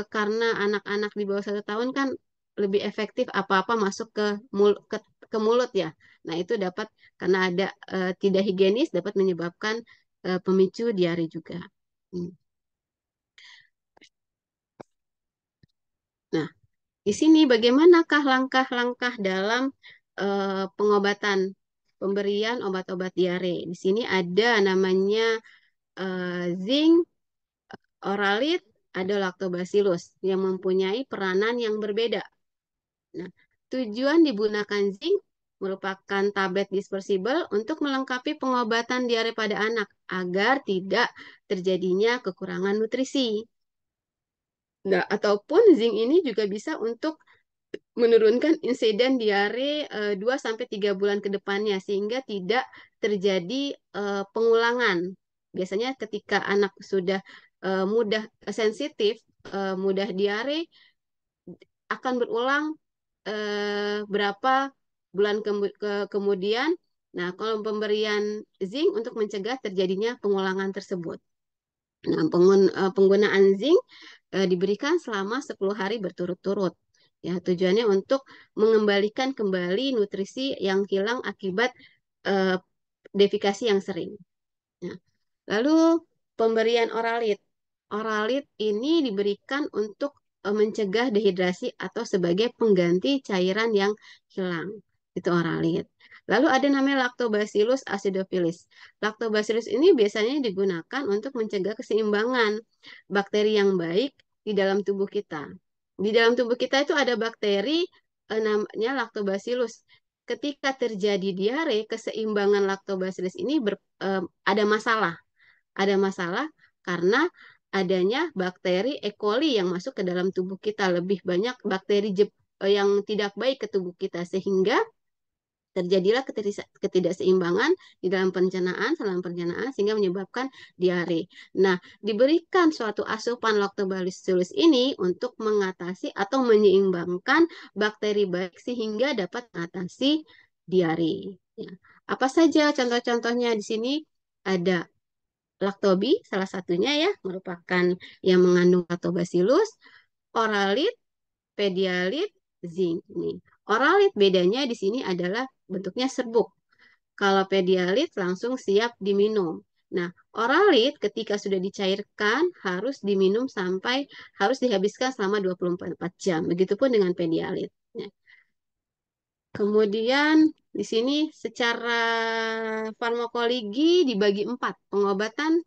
B: karena anak-anak di bawah 1 tahun kan lebih efektif apa-apa masuk ke mulut ya. Nah itu dapat karena ada tidak higienis dapat menyebabkan pemicu diare juga. Hmm. Nah, di sini bagaimanakah langkah-langkah dalam pengobatan pemberian obat-obat diare? Di sini ada namanya zinc, oralit, ada lactobacillus yang mempunyai peranan yang berbeda. Nah, tujuan digunakan zinc merupakan tablet dispersible untuk melengkapi pengobatan diare pada anak agar tidak terjadinya kekurangan nutrisi. Nah, ataupun zinc ini juga bisa untuk menurunkan insiden diare 2 sampai 3 bulan ke depannya sehingga tidak terjadi pengulangan. Biasanya ketika anak sudah mudah sensitif, mudah diare akan berulang berapa bulan kemudian. Nah, kalau pemberian zinc untuk mencegah terjadinya pengulangan tersebut. Nah, penggunaan zinc diberikan selama 10 hari berturut-turut. Ya, tujuannya untuk mengembalikan kembali nutrisi yang hilang akibat eh, defikasi yang sering. Nah, lalu pemberian oralit. Oralit ini diberikan untuk mencegah dehidrasi atau sebagai pengganti cairan yang hilang. Itu oralit. Lalu ada namanya Lactobacillus acidophilus. Lactobacillus ini biasanya digunakan untuk mencegah keseimbangan bakteri yang baik di dalam tubuh kita. Di dalam tubuh kita itu ada bakteri namanya Lactobacillus. Ketika terjadi diare, keseimbangan Lactobacillus ini ada masalah. Ada masalah karena adanya bakteri E. coli yang masuk ke dalam tubuh kita. Lebih banyak bakteri yang tidak baik ke tubuh kita sehingga terjadilah ketidakseimbangan di dalam pencernaan, saluran pencernaan sehingga menyebabkan diare. Nah, diberikan suatu asupan lactobacillus ini untuk mengatasi atau menyeimbangkan bakteri baik sehingga dapat mengatasi diare. Ya. Apa saja contoh-contohnya di sini? Ada Lactobi, salah satunya ya, merupakan yang mengandung lactobacillus, oralit, pedialit, zinc. Nih, oralit bedanya di sini adalah bentuknya serbuk. Kalau pedialit langsung siap diminum. Nah, oralit ketika sudah dicairkan harus diminum sampai harus dihabiskan selama 24 jam. Begitupun dengan pedialit. Ya. Kemudian di sini secara farmakologi dibagi 4. Pengobatan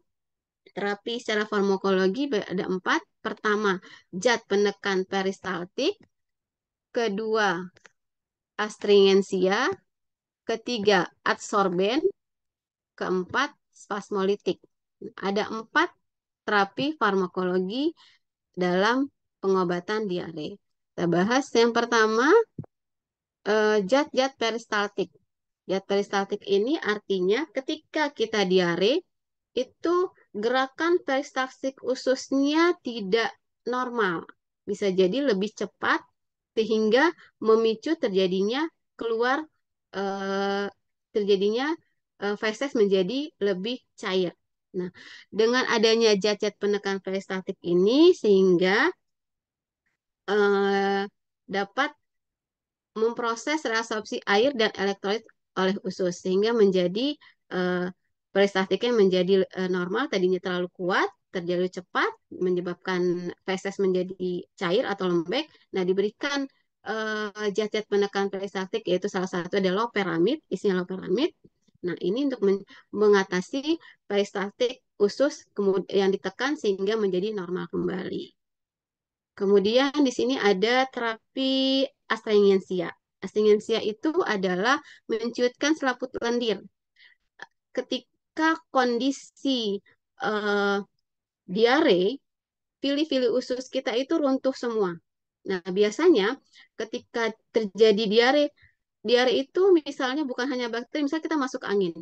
B: terapi secara farmakologi ada 4. Pertama, zat penekan peristaltik. Kedua, astringensia. Ketiga, adsorben. Keempat, spasmolitik. Ada 4 terapi farmakologi dalam pengobatan diare. Kita bahas yang pertama, zat-zat peristaltik. Zat peristaltik ini artinya ketika kita diare, itu gerakan peristaltik ususnya tidak normal. Bisa jadi lebih cepat sehingga memicu terjadinya keluar eh, terjadinya feses menjadi lebih cair. Nah, dengan adanya zat-zat penekan peristaltik ini sehingga dapat memproses reabsorpsi air dan elektrolit oleh usus sehingga menjadi eh, peristaltiknya menjadi normal, tadinya terlalu kuat, terlalu cepat menyebabkan feses menjadi cair atau lembek. Nah, diberikan zat-zat penekan peristaltik yaitu salah satu adalah loperamid, isinya loperamid. Nah, ini untuk mengatasi peristaltik usus yang ditekan sehingga menjadi normal kembali. Kemudian di sini ada terapi astringенsia. Astringенsia itu adalah menciutkan selaput lendir. Ketika kondisi eh, diare, pili-pili usus kita itu runtuh semua. Nah, biasanya ketika terjadi diare, diare itu misalnya bukan hanya bakteri, misalnya kita masuk angin.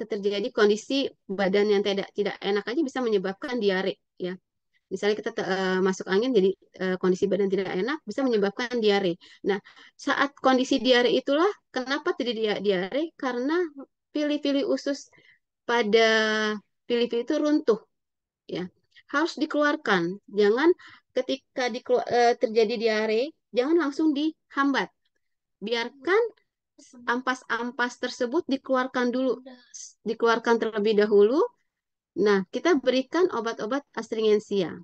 B: terjadi kondisi badan yang tidak tidak enak aja bisa menyebabkan diare ya. Misalnya kita masuk angin jadi kondisi badan tidak enak bisa menyebabkan diare. Nah, saat kondisi diare itulah kenapa terjadi diare karena pili-pili usus pada pili-pili itu runtuh ya. Harus dikeluarkan. Jangan ketika terjadi diare, jangan langsung dihambat. Biarkan ampas-ampas tersebut dikeluarkan dulu, dikeluarkan terlebih dahulu. Nah, kita berikan obat-obat astringensia.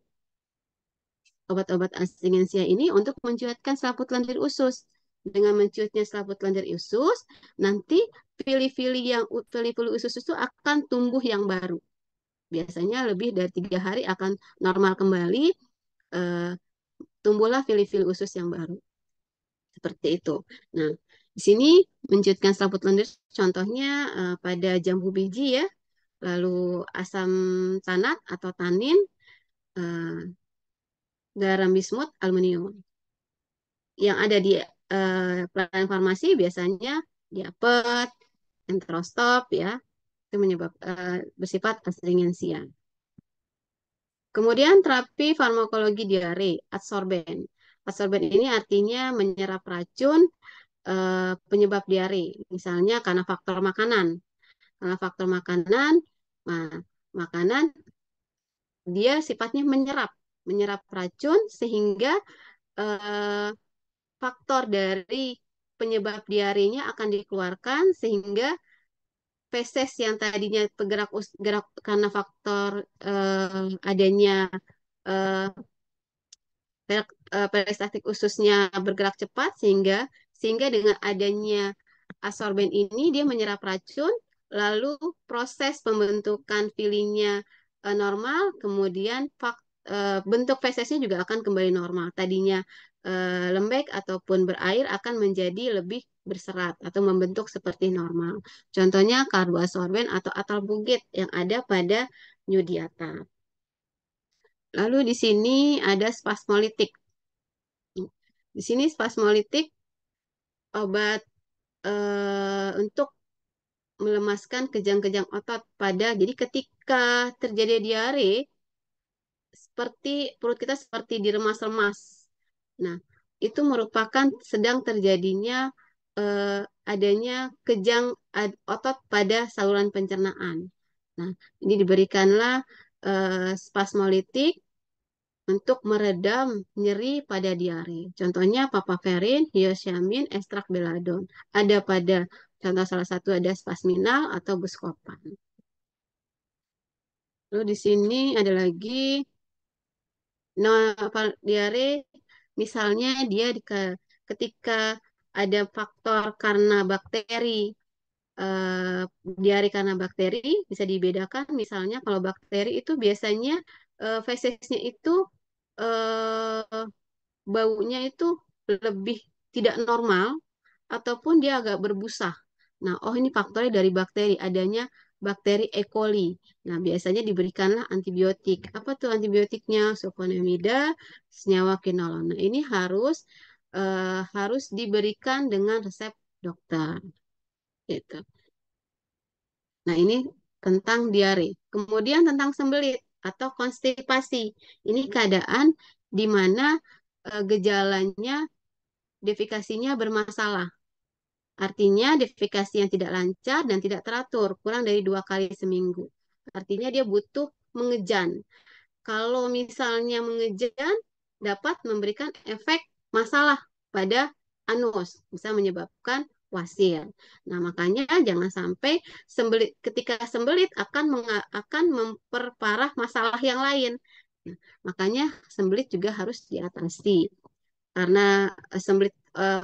B: Obat-obat astringensia ini untuk mencuatkan selaput lendir usus. Dengan mencuatnya selaput lendir usus, nanti pili-pili usus itu akan tumbuh yang baru. Biasanya lebih dari 3 hari akan normal kembali, eh, tumbuhlah pili-pili usus yang baru. Seperti itu. Nah, di sini mencuitkan selaput lendir contohnya pada jambu biji ya, lalu asam tanat atau tanin, eh, garam bismut, aluminium. Yang ada di pelayanan farmasi biasanya diapet, enterostop ya, itu bersifat astringensia. Kemudian terapi farmakologi diare, adsorben. Adsorben ini artinya menyerap racun penyebab diare, misalnya karena faktor makanan. Karena faktor makanan, nah, makanan dia sifatnya menyerap racun sehingga eh, faktor dari penyebab diarenya akan dikeluarkan sehingga feses yang tadinya gerak karena faktor adanya eh, peristaltik ususnya bergerak cepat sehingga dengan adanya adsorben ini dia menyerap racun lalu proses pembentukan fillingnya normal kemudian bentuk fesesnya juga akan kembali normal tadinya lembek ataupun berair akan menjadi lebih berserat atau membentuk seperti normal contohnya karboadsorben atau atalbugit yang ada pada Nyudiata. Lalu di sini ada spasmolitik. Di sini spasmolitik obat untuk melemaskan kejang-kejang otot jadi ketika terjadi diare seperti perut kita seperti diremas-remas. Nah, itu merupakan sedang terjadinya eh, adanya otot pada saluran pencernaan. Nah, ini diberikanlah spasmolitik untuk meredam nyeri pada diare. Contohnya papaverin, hyoscyamin, ekstrak beladon. Ada pada contoh salah satu ada spasminal atau buscopan. Lalu di sini ada lagi diare misalnya dia ketika ada faktor karena bakteri eh, diare karena bakteri bisa dibedakan misalnya kalau bakteri itu biasanya fesesnya itu eh, baunya itu lebih tidak normal ataupun dia agak berbusa. Nah, oh ini faktornya dari bakteri, adanya bakteri E. coli. Nah, biasanya diberikanlah antibiotik. Apa tuh antibiotiknya? Sulfonamida, senyawa kinolon. Nah, ini harus diberikan dengan resep dokter. Gitu. Nah, ini tentang diare. Kemudian tentang sembelit atau konstipasi. Ini keadaan di mana gejalanya defikasinya bermasalah. Artinya defekasi yang tidak lancar dan tidak teratur, kurang dari 2 kali seminggu. Artinya dia butuh mengejan. Kalau misalnya mengejan, dapat memberikan efek masalah pada anus, bisa menyebabkan wasir. Nah, makanya jangan sampai ketika sembelit akan memperparah masalah yang lain. Nah, makanya sembelit juga harus diatasi karena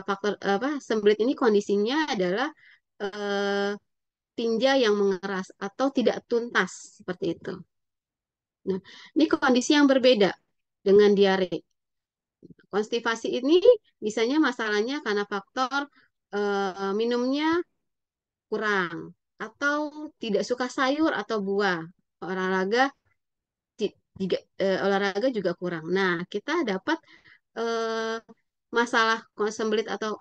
B: faktor sembelit ini kondisinya adalah eh, tinja yang mengeras atau tidak tuntas seperti itu. Nah, ini kondisi yang berbeda dengan diare. Konstipasi ini biasanya masalahnya karena faktor minumnya kurang atau tidak suka sayur atau buah. Olahraga olahraga juga kurang. Nah, kita dapat eh, masalah sembelit atau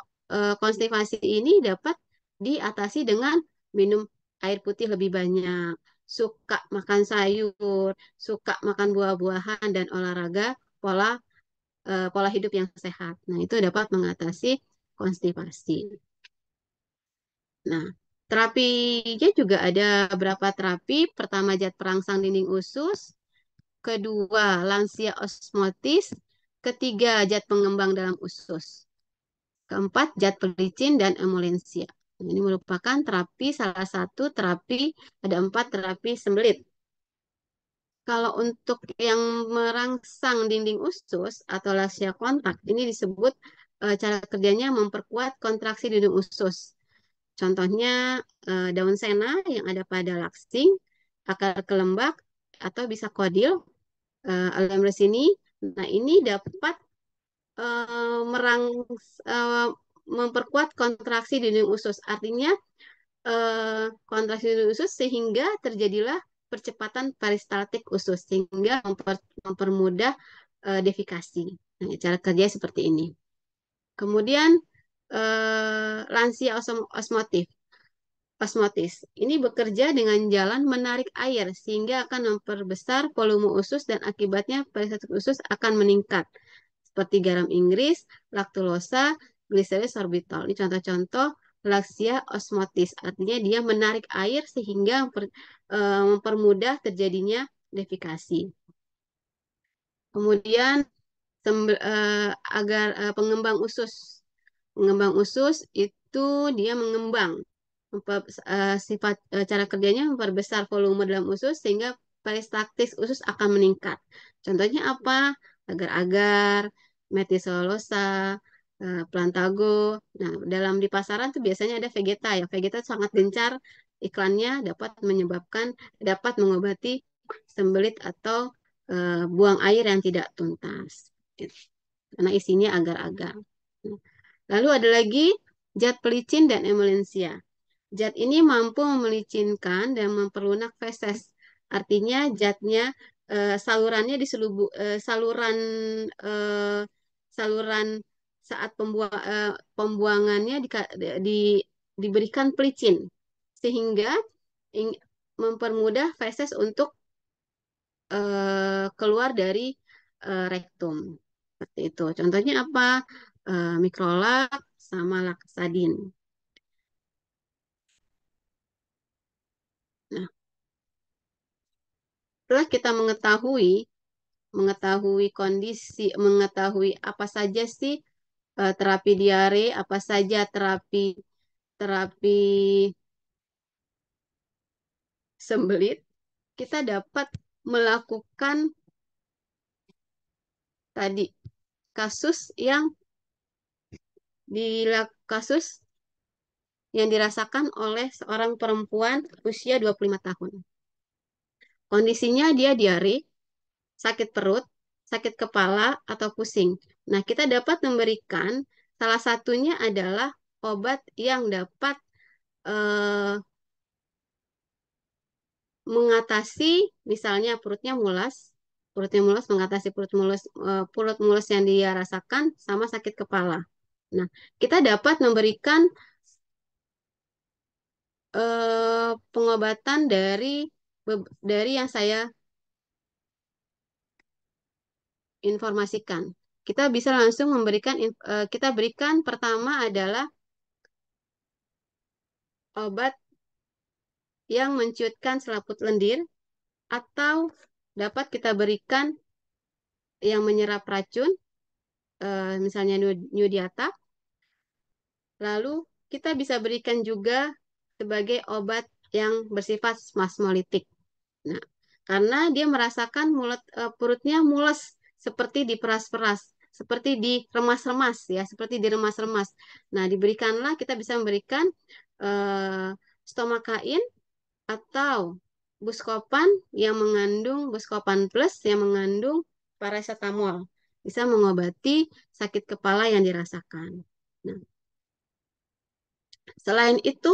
B: konstipasi ini dapat diatasi dengan minum air putih lebih banyak, suka makan sayur, suka makan buah-buahan dan olahraga, pola pola hidup yang sehat. Nah, itu dapat mengatasi konstipasi. Nah, terapinya juga ada beberapa terapi. Pertama, zat perangsang dinding usus. Kedua, lansia osmotis. Ketiga, zat pengembang dalam usus. Keempat, zat pelicin dan emolensia. Nah, ini merupakan terapi, salah satu terapi, ada 4 terapi sembelit. Kalau untuk yang merangsang dinding usus atau lansia kontak, ini disebut cara kerjanya memperkuat kontraksi dinding usus. Contohnya daun sena yang ada pada laksing, akar kelembak, atau bisa kodil, alamres ini. Nah, ini dapat merang eh, memperkuat kontraksi dinding usus. Artinya kontraksi dinding usus sehingga terjadilah percepatan peristaltik usus sehingga mempermudah defikasi. Nah, cara kerja seperti ini. Kemudian lansia osmotif. Osmotis. Ini bekerja dengan jalan menarik air sehingga akan memperbesar volume usus dan akibatnya peristaltik usus akan meningkat. Seperti garam Inggris, laktulosa, gliseris sorbitol. Ini contoh-contoh laksia osmotis. Artinya dia menarik air sehingga mempermudah terjadinya defikasi. Kemudian agar pengembang usus. Pengembang usus itu dia mengembang. Sifat cara kerjanya memperbesar volume dalam usus sehingga peristaltis usus akan meningkat. Contohnya apa? Agar-agar, metiselulosa, plantago. Nah, dalam di pasaran tuh biasanya ada Vegeta ya. Vegeta sangat gencar iklannya dapat mengobati sembelit atau buang air yang tidak tuntas. Gitu. Karena isinya agar-agar. Lalu ada lagi zat pelicin dan emolensia. Zat ini mampu memelicinkan dan memperlunak feses. Artinya zatnya salurannya eh, saluran saat pembuangannya diberikan pelicin sehingga mempermudah feses untuk keluar dari rektum. Seperti itu. Contohnya apa? Mikrolak sama laksadin. Nah, setelah kita mengetahui kondisi, mengetahui apa saja sih terapi diare, apa saja terapi terapi sembelit, kita dapat melakukan tadi kasus yang dirasakan oleh seorang perempuan usia 25 tahun. Kondisinya dia diare, sakit perut, sakit kepala, atau pusing. Nah, kita dapat memberikan salah satunya adalah obat yang dapat eh, mengatasi misalnya perutnya mulas mengatasi perut mulus yang dia rasakan sama sakit kepala. Nah, kita dapat memberikan pengobatan dari yang saya informasikan. Kita bisa langsung kita berikan pertama adalah obat yang menciutkan selaput lendir atau dapat kita berikan yang menyerap racun, misalnya Nudiata. Lalu kita bisa berikan juga sebagai obat yang bersifat spasmolitik. Nah, karena dia merasakan perutnya mules seperti diperas-peras, seperti diremas-remas ya, seperti diremas-remas. Nah, kita bisa memberikan eh, stomakain atau Buscopan Plus yang mengandung paracetamol. Bisa mengobati sakit kepala yang dirasakan. Nah, selain itu,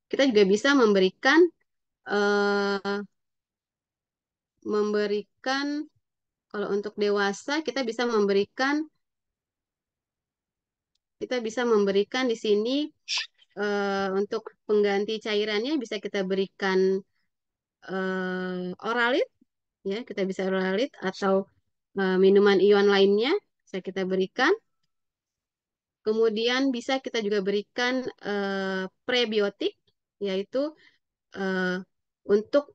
B: kita juga bisa eh, memberikan kalau untuk dewasa kita bisa memberikan di sini Untuk pengganti cairannya bisa kita berikan oralit, ya kita bisa oralit atau minuman ion lainnya bisa kita berikan. Kemudian bisa kita juga berikan prebiotik, yaitu eh, untuk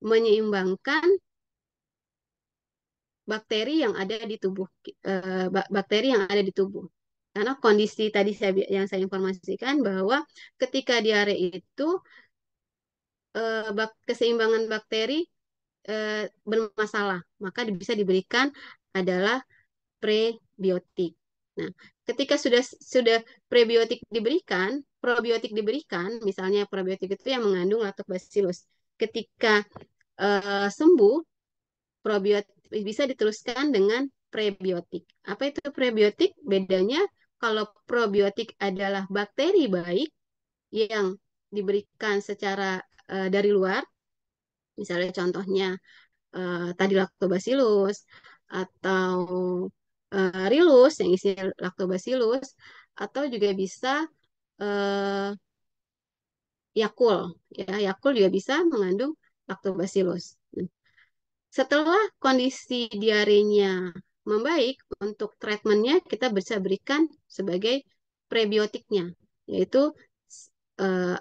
B: menyeimbangkan bakteri yang ada di tubuh, bakteri yang ada di tubuh. Karena kondisi tadi yang saya informasikan bahwa ketika diare itu keseimbangan bakteri bermasalah, maka bisa diberikan adalah prebiotik. Nah, ketika sudah prebiotik diberikan, probiotik diberikan, misalnya probiotik itu yang mengandung lactobacillus. Ketika sembuh, probiotik bisa diteruskan dengan prebiotik. Apa itu prebiotik? Bedanya kalau probiotik adalah bakteri baik yang diberikan secara dari luar, misalnya contohnya tadi lactobacillus atau rilus yang isi lactobacillus, atau juga bisa eh, Yakult, ya Yakult juga bisa mengandung lactobacillus. Setelah kondisi diarenya membaik, untuk treatmentnya kita bisa berikan sebagai prebiotiknya, yaitu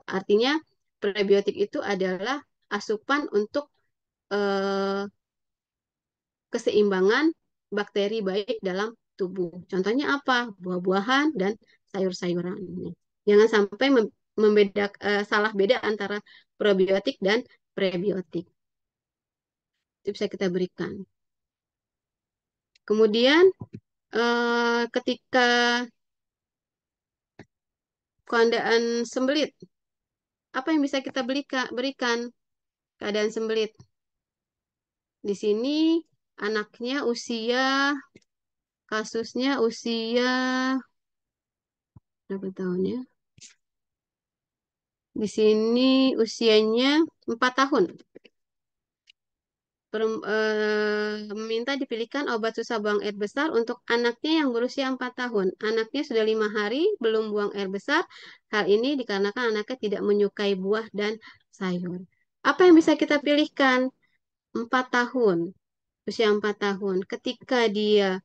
B: artinya prebiotik itu adalah asupan untuk eh, keseimbangan bakteri baik dalam tubuh. Contohnya apa? Buah-buahan dan sayur-sayuran. Jangan sampai salah beda antara probiotik dan prebiotik. Itu bisa kita berikan. Kemudian ketika keadaan sembelit, apa yang bisa kita berikan keadaan sembelit? Di sini anaknya kasusnya usia berapa tahun ya? Di sini usianya 4 tahun. Meminta dipilihkan obat susah buang air besar untuk anaknya yang berusia 4 tahun. Anaknya sudah 5 hari belum buang air besar. Hal ini dikarenakan anaknya tidak menyukai buah dan sayur. Apa yang bisa kita pilihkan? 4 tahun, usia 4 tahun. Ketika dia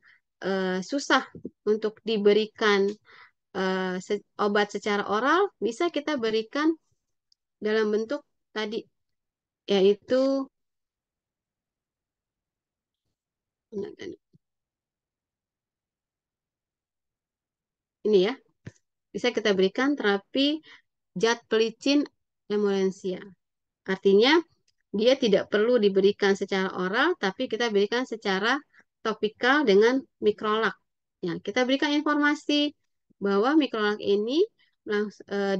B: susah untuk diberikan obat secara oral, bisa kita berikan dalam bentuk tadi, yaitu ini ya, bisa kita berikan terapi zat pelicin emolensia. Artinya dia tidak perlu diberikan secara oral, tapi kita berikan secara topikal dengan mikrolak. Ya, kita berikan informasi bahwa mikrolak ini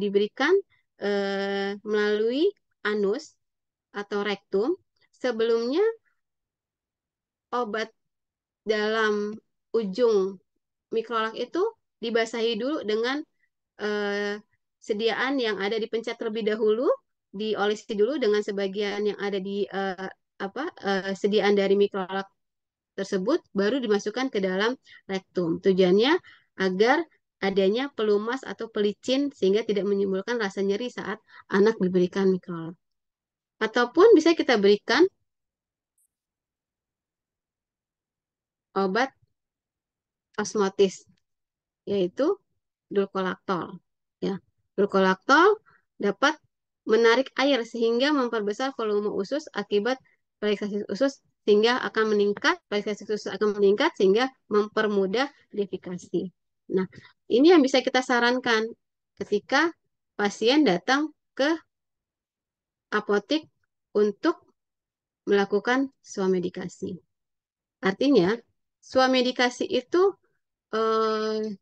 B: diberikan melalui anus atau rektum. Sebelumnya obat dalam ujung mikrolak itu dibasahi dulu dengan sediaan yang ada dipencet terlebih dahulu, diolesi dulu dengan sebagian yang ada di sediaan dari mikrolak tersebut, baru dimasukkan ke dalam rektum. Tujuannya agar adanya pelumas atau pelicin sehingga tidak menimbulkan rasa nyeri saat anak diberikan mikrolak. Ataupun bisa kita berikan obat osmotis, yaitu dulcolaktol. Ya, dulcolaktol dapat menarik air sehingga memperbesar volume usus akibat relaksasi usus sehingga akan meningkat, relaksasi usus akan meningkat sehingga mempermudah defekasi. Nah, ini yang bisa kita sarankan ketika pasien datang ke apotek untuk melakukan swamedikasi. Artinya, swamedikasi itu eh,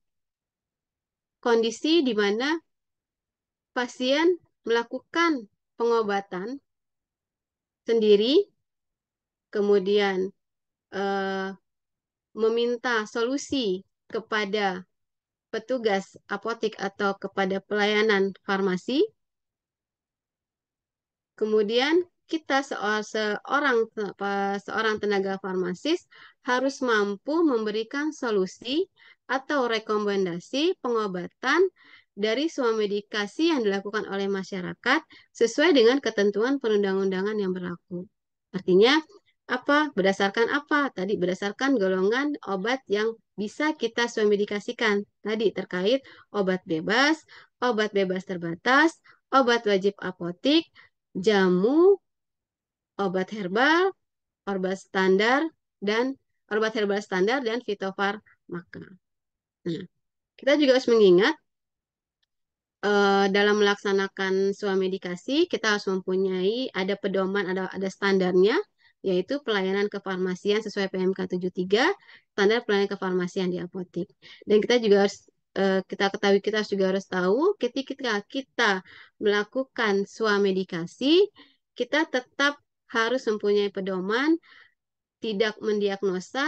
B: kondisi di mana pasien melakukan pengobatan sendiri, kemudian eh, meminta solusi kepada petugas apotek atau kepada pelayanan farmasi, kemudian kita seorang tenaga farmasis harus mampu memberikan solusi atau rekomendasi pengobatan dari semua medikasi yang dilakukan oleh masyarakat sesuai dengan ketentuan perundang-undangan yang berlaku. Artinya apa? Berdasarkan apa? Tadi berdasarkan golongan obat yang bisa kita swamedikasikan. Tadi terkait obat bebas terbatas, obat wajib apotik, jamu, obat herbal, obat standar, dan obat herbal standar dan fitofarmaka. Nah, kita juga harus mengingat dalam melaksanakan swamedikasi kita harus mempunyai ada pedoman, ada standarnya, yaitu pelayanan kefarmasian sesuai PMK 73, standar pelayanan kefarmasian di apotik. Dan kita juga harus kita ketahui, kita juga harus tahu ketika kita melakukan swamedikasi, kita tetap harus mempunyai pedoman, tidak mendiagnosa,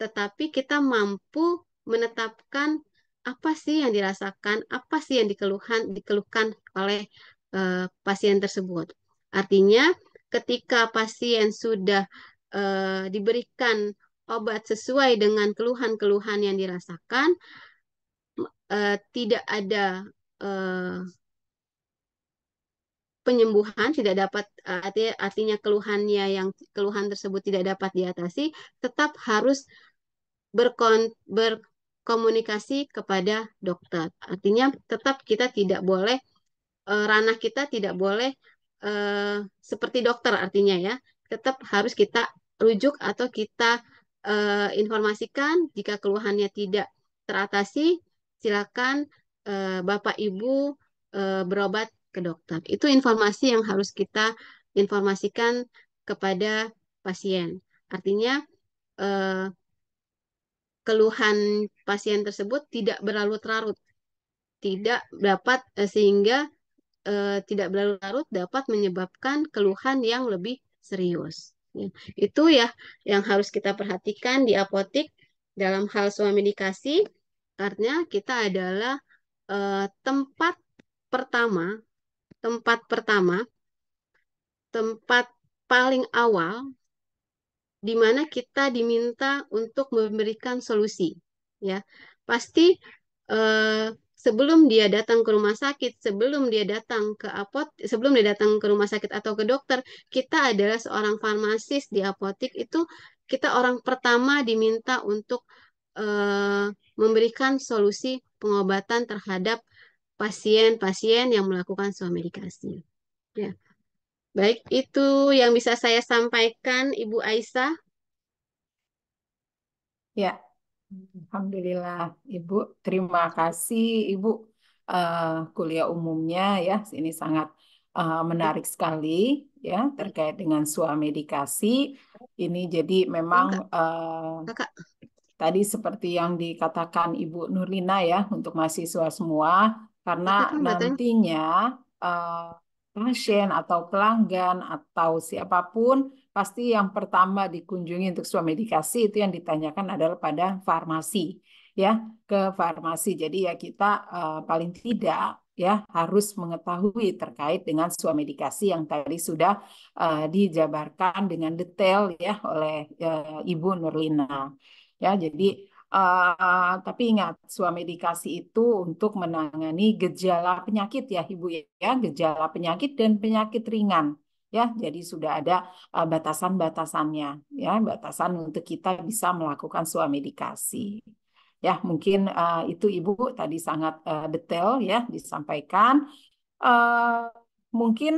B: tetapi kita mampu menetapkan apa sih yang dirasakan, apa sih yang dikeluhkan oleh pasien tersebut. Artinya, ketika pasien sudah diberikan obat sesuai dengan keluhan-keluhan yang dirasakan, tidak ada eh, penyembuhan, tidak dapat artinya keluhan tersebut tidak dapat diatasi, tetap harus berkomunikasi kepada dokter. Artinya tetap kita tidak boleh ranah kita tidak boleh seperti dokter, artinya ya. Tetap harus kita rujuk atau kita informasikan jika keluhannya tidak teratasi, silakan Bapak Ibu berobat ke dokter. Itu informasi yang harus kita informasikan kepada pasien. Artinya eh, keluhan pasien tersebut tidak berlarut-larut, tidak dapat sehingga tidak berlarut-larut dapat menyebabkan keluhan yang lebih serius. Ya, itu ya yang harus kita perhatikan di apotik dalam hal swamedikasi, karena kita adalah tempat pertama, tempat pertama, tempat paling awal di mana kita diminta untuk memberikan solusi. Ya, pasti sebelum dia datang ke rumah sakit, sebelum dia datang ke rumah sakit atau ke dokter, kita adalah seorang farmasis di apotik itu kita orang pertama diminta untuk memberikan solusi pengobatan terhadap pasien-pasien yang melakukan swamedikasi. Ya, baik itu yang bisa saya sampaikan, Ibu Aisyah.
A: Ya, Alhamdulillah, Ibu. Terima kasih, Ibu. Kuliah umumnya ya, ini sangat menarik sekali ya terkait dengan swamedikasi. Ini jadi memang
B: Enggak, Kakak.
A: tadi seperti yang dikatakan Ibu Nurlina ya untuk mahasiswa semua, karena
B: Aku kan batang.
A: nantinya pasien atau pelanggan atau siapapun pasti yang pertama dikunjungi untuk swamedikasi itu yang ditanyakan adalah pada farmasi ya, ke farmasi. Jadi ya kita paling tidak ya harus mengetahui terkait dengan swamedikasi yang tadi sudah dijabarkan dengan detail ya oleh Ibu Nurlina. Ya, jadi tapi ingat, swamedikasi itu untuk menangani gejala penyakit ya, Ibu ya, gejala penyakit dan penyakit ringan. Ya, jadi sudah ada batasan-batasannya ya, batasan untuk kita bisa melakukan swamedikasi. Ya, mungkin itu Ibu tadi sangat detail ya disampaikan. Eh, Mungkin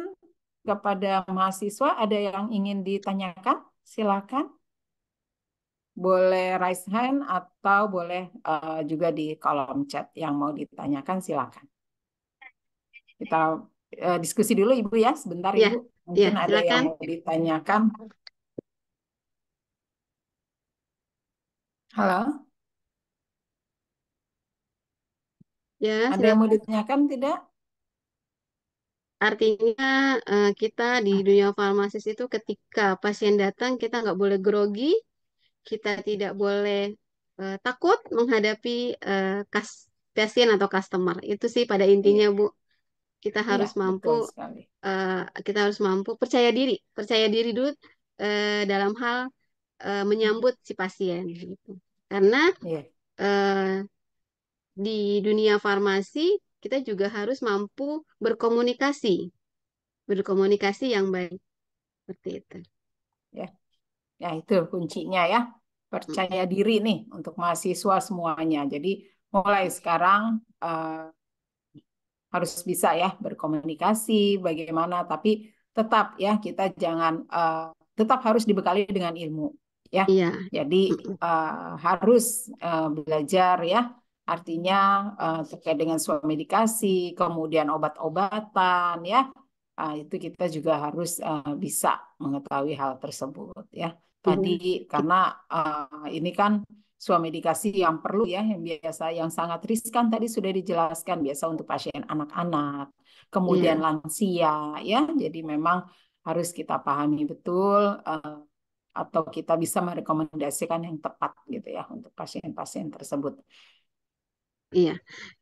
A: kepada mahasiswa ada yang ingin ditanyakan? Silakan. Boleh raise hand atau boleh juga di kolom chat yang mau ditanyakan silakan. Kita diskusi dulu Ibu ya, sebentar
B: Ya,
A: Ibu.
B: ya,
A: Mungkin ada yang
B: silakan.
A: mau ditanyakan. Halo,
B: Ya,
A: ada yang mau
B: silakan.
A: ditanyakan tidak?
B: Artinya kita di dunia farmasis itu ketika pasien datang kita nggak boleh grogi, kita tidak boleh takut menghadapi pasien atau customer. Itu sih pada intinya,
A: Iya,
B: Bu. Kita
A: iya,
B: harus mampu,
A: betul sekali.
B: kita harus mampu percaya diri dulu dalam hal menyambut si pasien gitu. Karena
A: Iya,
B: eh, di dunia farmasi kita juga harus mampu berkomunikasi, berkomunikasi yang baik seperti itu.
A: Ya, ya itu kuncinya ya. Percaya
B: Mm-mm.
A: diri nih untuk mahasiswa semuanya. Jadi mulai sekarang harus bisa ya berkomunikasi bagaimana, tapi tetap ya kita jangan tetap harus dibekali dengan ilmu ya.
B: Iya.
A: Jadi
B: Mm-mm.
A: harus belajar ya. Artinya terkait dengan suatu medikasi, kemudian obat-obatan ya. Itu kita juga harus bisa mengetahui hal tersebut ya. Tadi
B: Iya.
A: karena ini kan medikasi yang perlu ya, yang biasa yang sangat riskan tadi sudah dijelaskan biasa untuk pasien anak-anak, kemudian
B: Iya.
A: lansia ya. Jadi memang harus kita pahami betul atau kita bisa merekomendasikan yang tepat gitu ya untuk pasien-pasien tersebut.
B: Iya.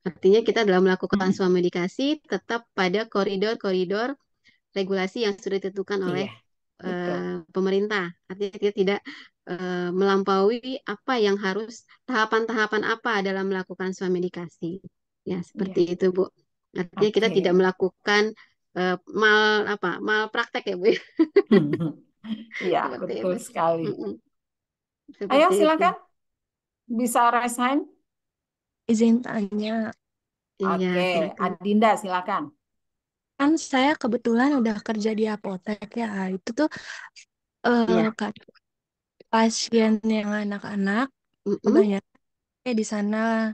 B: Artinya kita dalam melakukan
A: Hmm,
B: swamedikasi tetap pada koridor-koridor regulasi yang sudah ditentukan oleh
A: iya, betul.
B: pemerintah. Artinya kita tidak melampaui apa yang harus tahapan-tahapan apa dalam melakukan swamedikasi. Ya, seperti
A: Iya,
B: itu, Bu. Artinya kita tidak
A: oke.
B: melakukan mal praktek ya, Bu.
A: Iya,
B: Seperti
A: betul
B: itu.
A: sekali.
B: Mm-mm.
A: Ayo
B: Seperti itu.
A: silakan, bisa raise hand.
C: Izin tanya,
B: Iya,
A: Oke,
B: silakan.
A: Adinda silakan.
C: kan saya kebetulan udah kerja di apotek ya. Itu tuh
B: Iya.
C: kan pasien yang anak-anak
B: Mm-mm.
C: kebanyakan di sana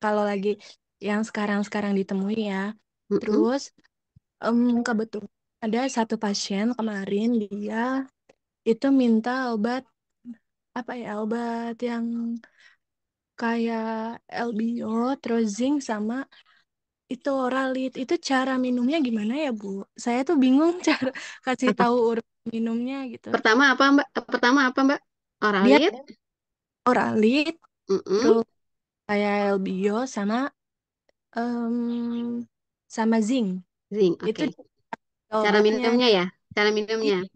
C: kalau lagi yang sekarang-sekarang ditemui ya.
B: Mm-mm.
C: Terus kebetulan ada satu pasien kemarin dia itu minta obat apa ya obat yang kayak LBO, terus zinc sama itu oralit. Itu cara minumnya gimana ya, Bu? Saya tuh bingung cara kasih tahu urut minumnya gitu.
B: Pertama apa, Mbak? Pertama apa, Mbak?
C: Dia
B: Oralit.
C: oralit,
B: Mm-mm.
C: terus kayak LBO em, sama zinc.
B: Zinc.
C: Itu
B: Oke. Cara
C: obatnya.
B: minumnya ya. Cara minumnya.
C: Iya,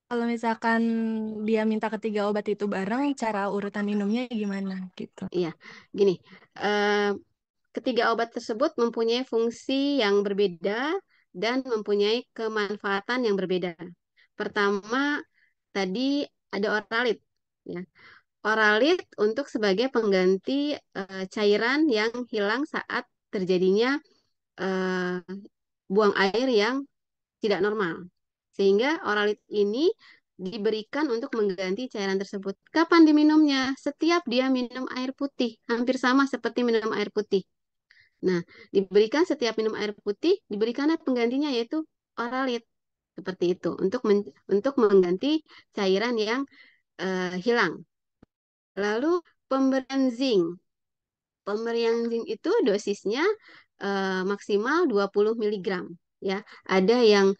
C: kalau misalkan dia minta ketiga obat itu bareng, cara urutan minumnya gimana gitu.
B: Iya. Gini. eh, Ketiga obat tersebut mempunyai fungsi yang berbeda dan mempunyai kemanfaatan yang berbeda. Pertama, tadi ada oralit. Ya. Oralit untuk sebagai pengganti cairan yang hilang saat terjadinya eh, buang air yang tidak normal. Sehingga oralit ini diberikan untuk mengganti cairan tersebut. Kapan diminumnya? Setiap dia minum air putih, hampir sama seperti minum air putih. Nah, diberikan setiap minum air putih, diberikanlah penggantinya yaitu oralit. Seperti itu, untuk mengganti cairan yang hilang. Lalu pemberian zinc. Pemberian zinc itu dosisnya maksimal 20 miligram. Ya, ada yang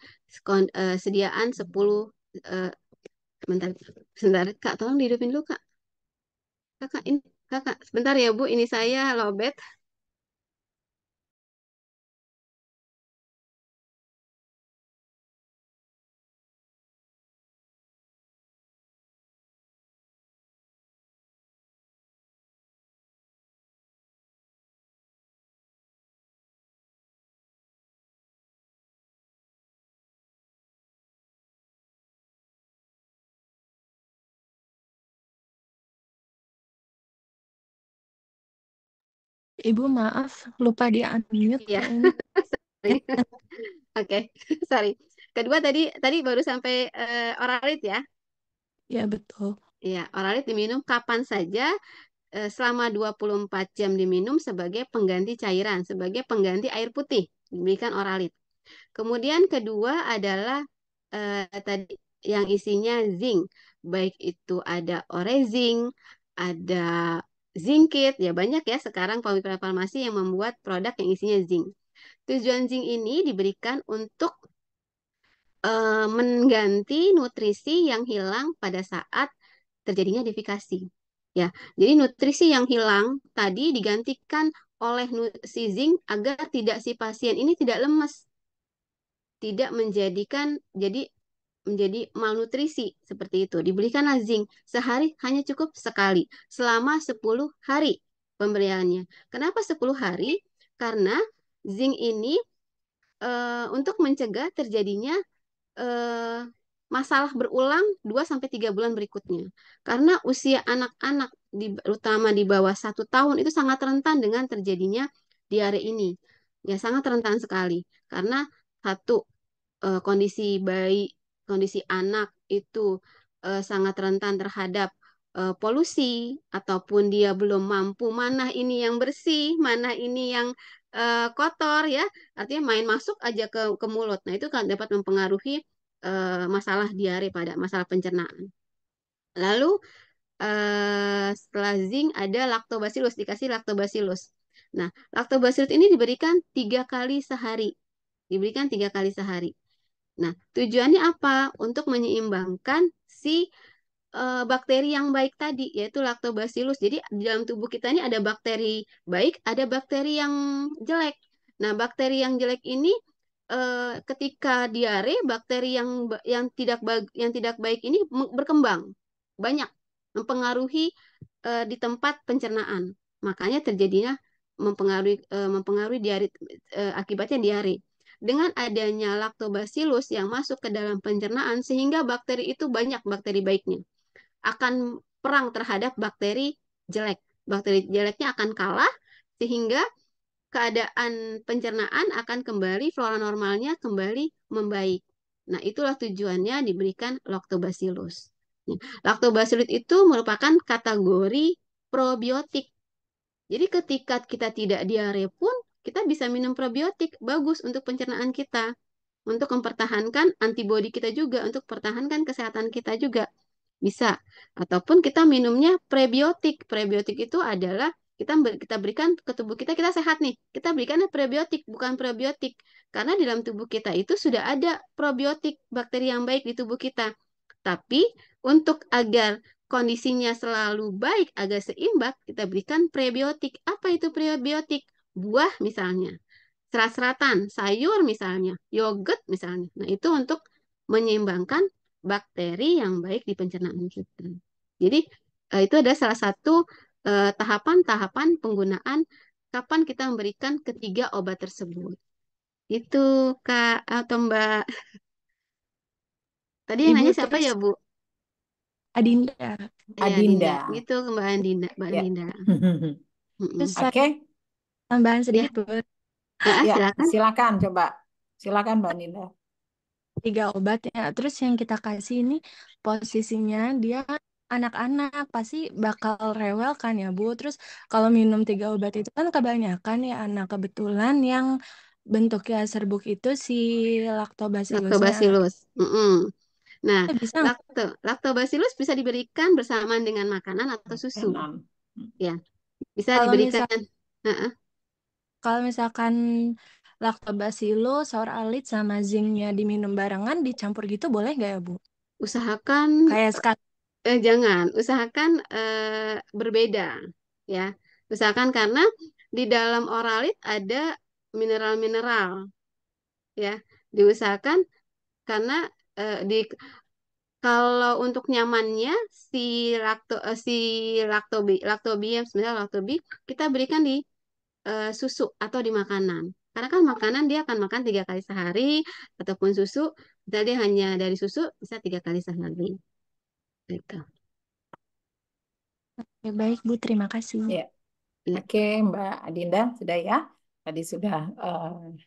B: sediaan 10 eh, bentar, sebentar, Kak, tolong dihidupin dulu, Kak. Kakak, ini, Kakak, sebentar ya, Bu, ini saya lowbat.
C: Ibu maaf, lupa di unmute
B: Iya,
C: kayaknya.
B: sorry. Oke, sorry. Kedua tadi baru sampai oralit ya.
C: Ya betul.
B: Iya, oralit diminum kapan saja selama 24 jam diminum sebagai pengganti cairan, sebagai pengganti air putih. Diberikan oralit. Kemudian kedua adalah tadi yang isinya zinc. Baik itu ada orezing, ada zinkit, ya banyak ya sekarang pabrik farmasi yang membuat produk yang isinya zinc. Tujuan zinc ini diberikan untuk mengganti nutrisi yang hilang pada saat terjadinya defikasi. Ya, jadi nutrisi yang hilang tadi digantikan oleh si zinc agar tidak si pasien ini tidak lemas, tidak menjadi malnutrisi seperti itu. Diberikanlah zinc sehari hanya cukup sekali selama 10 hari pemberiannya. Kenapa 10 hari? Karena zinc ini untuk mencegah terjadinya eh, masalah berulang 2 sampai 3 bulan berikutnya. Karena usia anak-anak terutama di bawah 1 tahun itu sangat rentan dengan terjadinya diare ini. Ya, sangat rentan sekali. Karena satu, kondisi bayi, kondisi anak itu sangat rentan terhadap polusi, ataupun dia belum mampu mana ini yang bersih, mana ini yang kotor ya. Artinya main masuk aja ke mulut. Nah, itu kan dapat mempengaruhi masalah diare pada masalah pencernaan. Lalu setelah zinc ada lactobacillus, dikasih lactobacillus. Nah, lactobacillus ini diberikan 3 kali sehari. Diberikan 3 kali sehari. Nah, tujuannya apa? Untuk menyeimbangkan si bakteri yang baik tadi, yaitu lactobacillus. Jadi di dalam tubuh kita ini ada bakteri baik, ada bakteri yang jelek. Nah, bakteri yang jelek ini ketika diare, bakteri yang tidak baik ini berkembang banyak, mempengaruhi di tempat pencernaan. Makanya terjadinya mempengaruhi diare, akibatnya diare. Dengan adanya lactobacillus yang masuk ke dalam pencernaan, sehingga bakteri itu banyak bakteri baiknya akan perang terhadap bakteri jelek. Bakteri jeleknya akan kalah, sehingga keadaan pencernaan akan kembali, flora normalnya kembali membaik. Nah, itulah tujuannya diberikan lactobacillus. Lactobacillus itu merupakan kategori probiotik. Jadi ketika kita tidak diare pun, kita bisa minum probiotik, bagus untuk pencernaan kita, untuk mempertahankan antibodi kita juga, untuk pertahankan kesehatan kita juga bisa. Ataupun kita minumnya prebiotik. Prebiotik itu adalah kita berikan ke tubuh kita, kita sehat nih. Kita berikan prebiotik, bukan probiotik. Karena di dalam tubuh kita itu sudah ada probiotik, bakteri yang baik di tubuh kita. Tapi untuk agar kondisinya selalu baik, agar seimbang, kita berikan prebiotik. Apa itu prebiotik? Buah misalnya, serat-seratan, sayur misalnya, yogurt misalnya. Nah, itu untuk menyeimbangkan bakteri yang baik di pencernaan kita. Jadi, itu ada salah satu tahapan-tahapan penggunaan kapan kita memberikan ketiga obat tersebut. Itu, Kak atau Mbak. Tadi yang
C: Ibu
B: nanya siapa
C: terus
B: ya, Bu?
C: Adinda.
B: Ya, Dinda.
A: Adinda.
B: Gitu, Mbak Andinda. Mbak
A: Ya.
B: Andinda.
C: Terus
B: Mm-mm.
C: saya
A: Oke,
C: tambahan
B: Ya,
C: sedikit, Bu.
A: ya,
B: silakan.
A: silakan coba. Silakan Mbak Ninda.
C: 3 obat ya. Terus yang kita kasih ini posisinya dia anak-anak pasti bakal rewel kan ya, Bu. Terus kalau minum 3 obat itu kan kebanyakan ya anak, kebetulan yang bentuknya serbuk itu si lactobacillusnya.
B: Lactobacillus. Mm-mm. Nah,
C: Bisa nggak?
B: lactobacillus bisa diberikan bersamaan dengan makanan atau susu.
A: Makanan.
B: Ya, bisa
C: Kalau misal
B: diberikan. Heeh.
C: kalau misalkan lactobacillus, sour alit sama zincnya diminum barengan dicampur gitu boleh nggak ya, Bu?
B: Usahakan
C: Kayak sekali.
B: jangan, usahakan berbeda ya. Usahakan karena di dalam oralit ada mineral-mineral ya. Diusahakan karena di kalau untuk nyamannya si si laktobi ya, sebenarnya laktobi kita berikan di susu atau di makanan. Karena kan makanan dia akan makan 3 kali sehari, ataupun susu, misalnya dia hanya dari susu bisa 3 kali sehari. Gitu.
C: Ya, baik, Bu. Terima kasih.
A: Ya,
B: Ya,
A: oke Mbak Adinda, sudah ya. Tadi sudah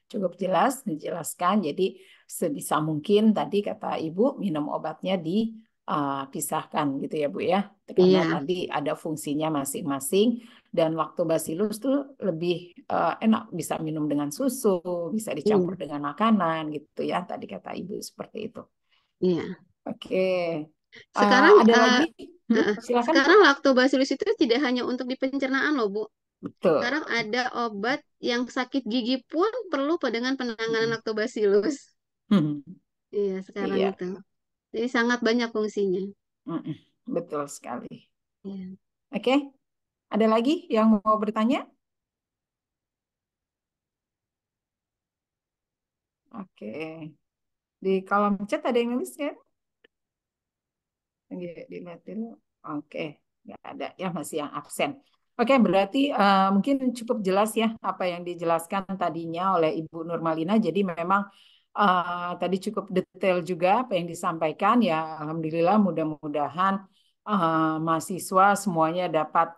A: cukup jelas dijelaskan. Jadi sebisa mungkin tadi kata Ibu minum obatnya dipisahkan gitu ya Bu ya. Karena
B: iya,
A: tadi ada fungsinya masing-masing dan lactobacillus tuh lebih enak bisa minum dengan susu, bisa dicampur
B: iya,
A: dengan makanan gitu ya. Tadi kata Ibu seperti itu.
B: iya.
A: Oke.
B: Sekarang
A: Ada lagi? Silakan Bu.
B: sekarang lactobacillus itu tidak hanya untuk di pencernaan loh, Bu.
A: Betul.
B: Sekarang ada obat yang sakit gigi pun perlu dengan penanganan lactobacillus.
A: Hmm.
B: Iya, sekarang
A: Iya.
B: itu. Jadi sangat banyak fungsinya.
A: Mm-mm. Betul sekali.
B: Iya.
A: Oke, ada lagi yang mau bertanya? Oke, di kolom chat ada yang nulis kan? Dilihat dulu. Oke, nggak ada ya masih yang absen. Oke, berarti mungkin cukup jelas ya apa yang dijelaskan tadinya oleh Ibu Nurmalina. Jadi memang tadi cukup detail juga apa yang disampaikan. Ya, alhamdulillah mudah-mudahan mahasiswa semuanya dapat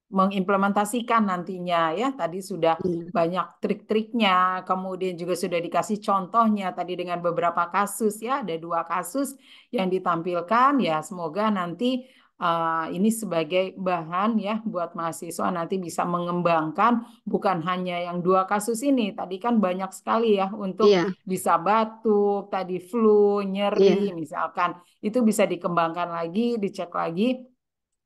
A: mengimplementasikan nantinya ya. Tadi sudah
B: Iya,
A: banyak trik-triknya, kemudian juga sudah dikasih contohnya tadi dengan beberapa kasus ya. Ada 2 kasus yang ditampilkan ya. Semoga nanti ini sebagai bahan ya buat mahasiswa nanti bisa mengembangkan bukan hanya yang 2 kasus ini. Tadi kan banyak sekali ya untuk
B: iya,
A: bisa batuk, tadi flu, nyeri,
B: iya,
A: misalkan itu bisa dikembangkan lagi, dicek lagi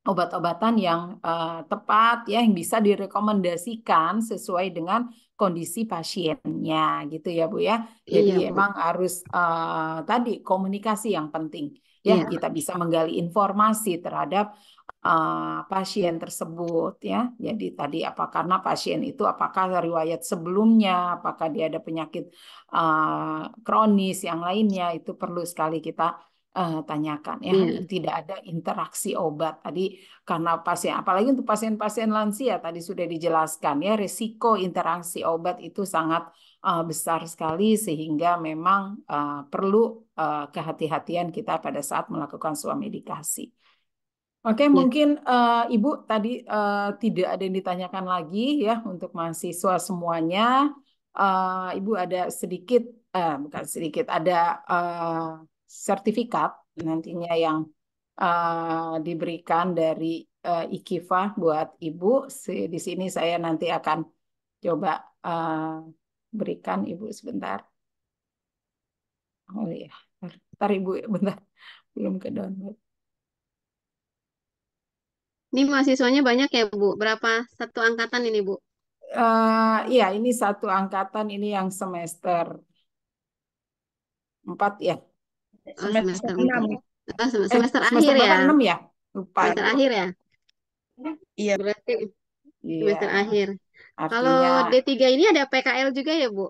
A: obat-obatan yang tepat ya yang bisa direkomendasikan sesuai dengan kondisi pasiennya gitu ya Bu ya.
B: iya,
A: Jadi
B: Bu.
A: emang harus tadi komunikasi yang penting ya
B: Iya,
A: kita bisa menggali informasi terhadap pasien tersebut ya. Jadi tadi apa karena pasien itu apakah riwayat sebelumnya, apakah dia ada penyakit kronis yang lainnya itu perlu sekali kita tanyakan ya
B: iya,
A: untuk tidak ada interaksi obat tadi karena pasien apalagi untuk pasien-pasien lansia tadi sudah dijelaskan ya risiko interaksi obat itu sangat besar sekali sehingga memang perlu kehati-hatian kita pada saat melakukan sebuah medikasi. Oke,
B: iya.
A: mungkin Ibu tadi tidak ada yang ditanyakan lagi ya untuk mahasiswa semuanya. Ibu ada sedikit, bukan sedikit, ada sertifikat nantinya yang diberikan dari IKIFA buat Ibu. Di sini saya nanti akan coba berikan Ibu sebentar. Oh iya, bentar Ibu, bentar, belum ke download.
B: Ini mahasiswanya banyak ya, Bu? Berapa satu angkatan ini, Bu?
A: Iya, ini satu angkatan ini yang semester 4 ya.
B: Oh,
A: Semester
B: semester
A: 6.
B: 4. Oh, semester
A: Semester
B: akhir ya?
A: berapa? 6 ya? Lupa
B: Semester
A: itu.
B: akhir ya?
A: Iya.
B: Berarti
A: Iya,
B: semester akhir. Kalau
A: artinya
B: D3 ini ada PKL juga ya, Bu?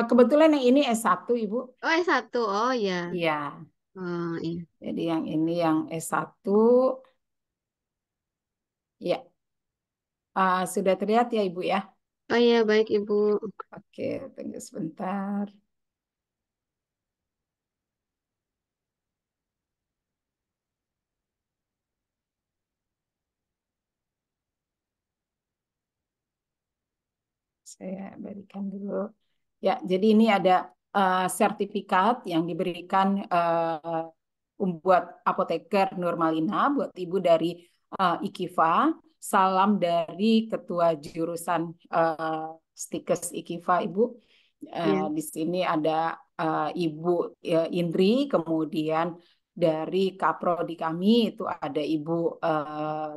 A: kebetulan yang ini S1, Ibu.
B: Oh, S1. Oh, ya.
A: Iya,
B: Oh, iya.
A: jadi yang ini yang S1. Ya, sudah terlihat ya, Ibu ya.
B: Oh, iya, baik, Ibu.
A: Oke, tunggu sebentar. Saya berikan dulu. Ya, jadi ini ada sertifikat yang diberikan buat apoteker Nurmalina, buat Ibu dari IKIFA. Salam dari Ketua Jurusan Stikes IKIFA, Ibu.
B: Iya,
A: Di sini ada Ibu Indri, kemudian dari Kaprodi kami itu ada Ibu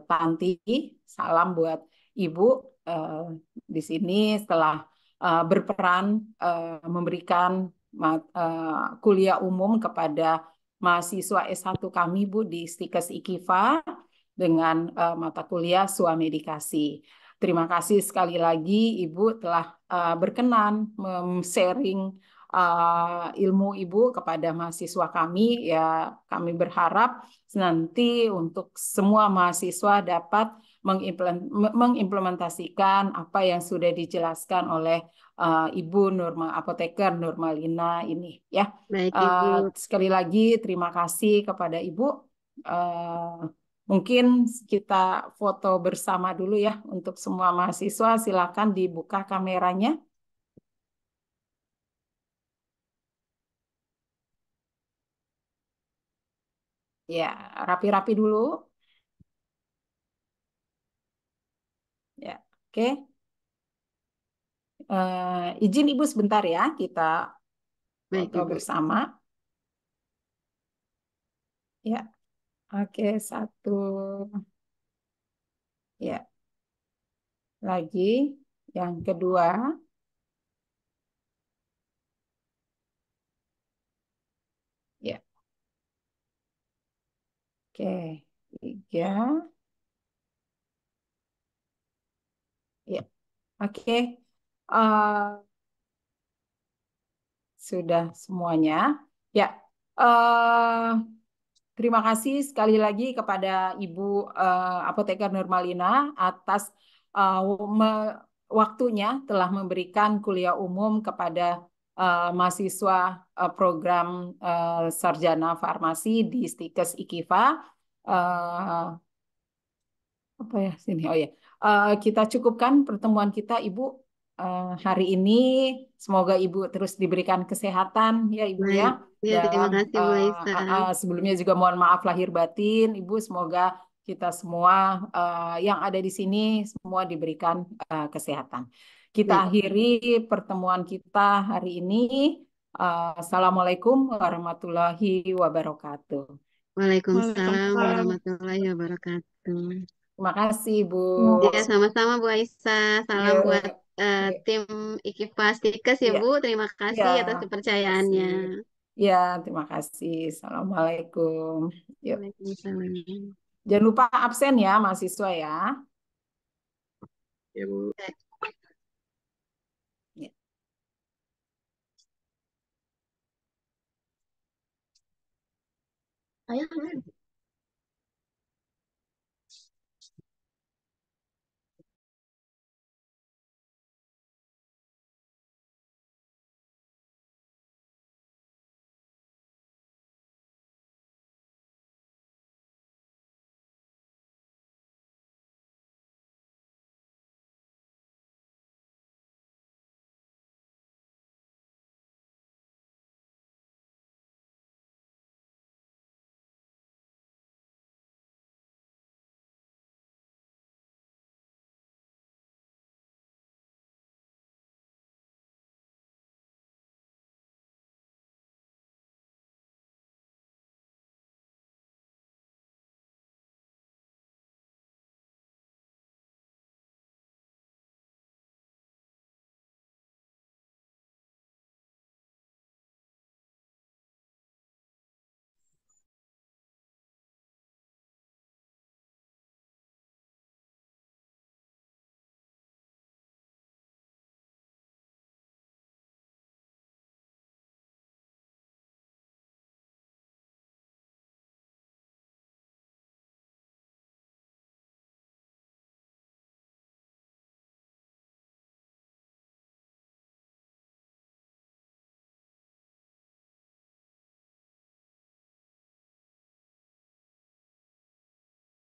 A: Tanti. Salam buat Ibu. Eh, di sini setelah berperan memberikan kuliah umum kepada mahasiswa S1 kami Bu di Stikes IKIFA dengan mata kuliah Swamedikasi. Terima kasih sekali lagi Ibu telah berkenan sharing ilmu Ibu kepada mahasiswa kami. Ya, kami berharap nanti untuk semua mahasiswa dapat mengimplementasikan apa yang sudah dijelaskan oleh Ibu Nurma Apoteker Nurmalina ini ya.
B: baik, Ibu.
A: Sekali lagi terima kasih kepada Ibu. Mungkin kita foto bersama dulu ya untuk semua mahasiswa. Silakan dibuka kameranya. Ya, rapi-rapi dulu. Ya, oke. Izin Ibu sebentar ya, kita
B: Baik,
A: foto
B: Ibu.
A: bersama. Ya, oke, satu. Ya, lagi. Yang kedua. Ya, oke. Tiga. Ya, oke. Eh, sudah semuanya. Ya, eh, terima kasih sekali lagi kepada Ibu Apoteker Nurmalina atas uh, me- waktunya telah memberikan kuliah umum kepada mahasiswa program Sarjana Farmasi di Stikes IKIVA. Eh, apa ya sini? Oh ya, kita cukupkan pertemuan kita, Ibu, hari ini. Semoga Ibu terus diberikan kesehatan, ya Ibu ya.
B: Baik, ya terima
A: Dan
B: kasih Bu Aisyah.
A: sebelumnya juga mohon maaf lahir batin, Ibu. Semoga kita semua yang ada di sini semua diberikan kesehatan. Kita
B: Baik.
A: akhiri pertemuan kita hari ini. Assalamualaikum warahmatullahi wabarakatuh.
B: Waalaikumsalam
C: Waalaikumsalam.
B: warahmatullahi wabarakatuh.
A: Terima kasih, Bu.
B: Ya, sama-sama Bu Aisyah. Salam buat
A: Ya,
B: tim IKIPAS Tikes ya
A: ya,
B: Bu. Terima
A: ya,
B: kasih atas
A: terima kasih.
B: kepercayaannya.
A: Ya, terima kasih. Assalamualaikum. Yuk.
B: Waalaikumsalam.
A: Jangan lupa absen ya, mahasiswa ya.
D: Ya, Bu.
A: Ya.
B: Ayah,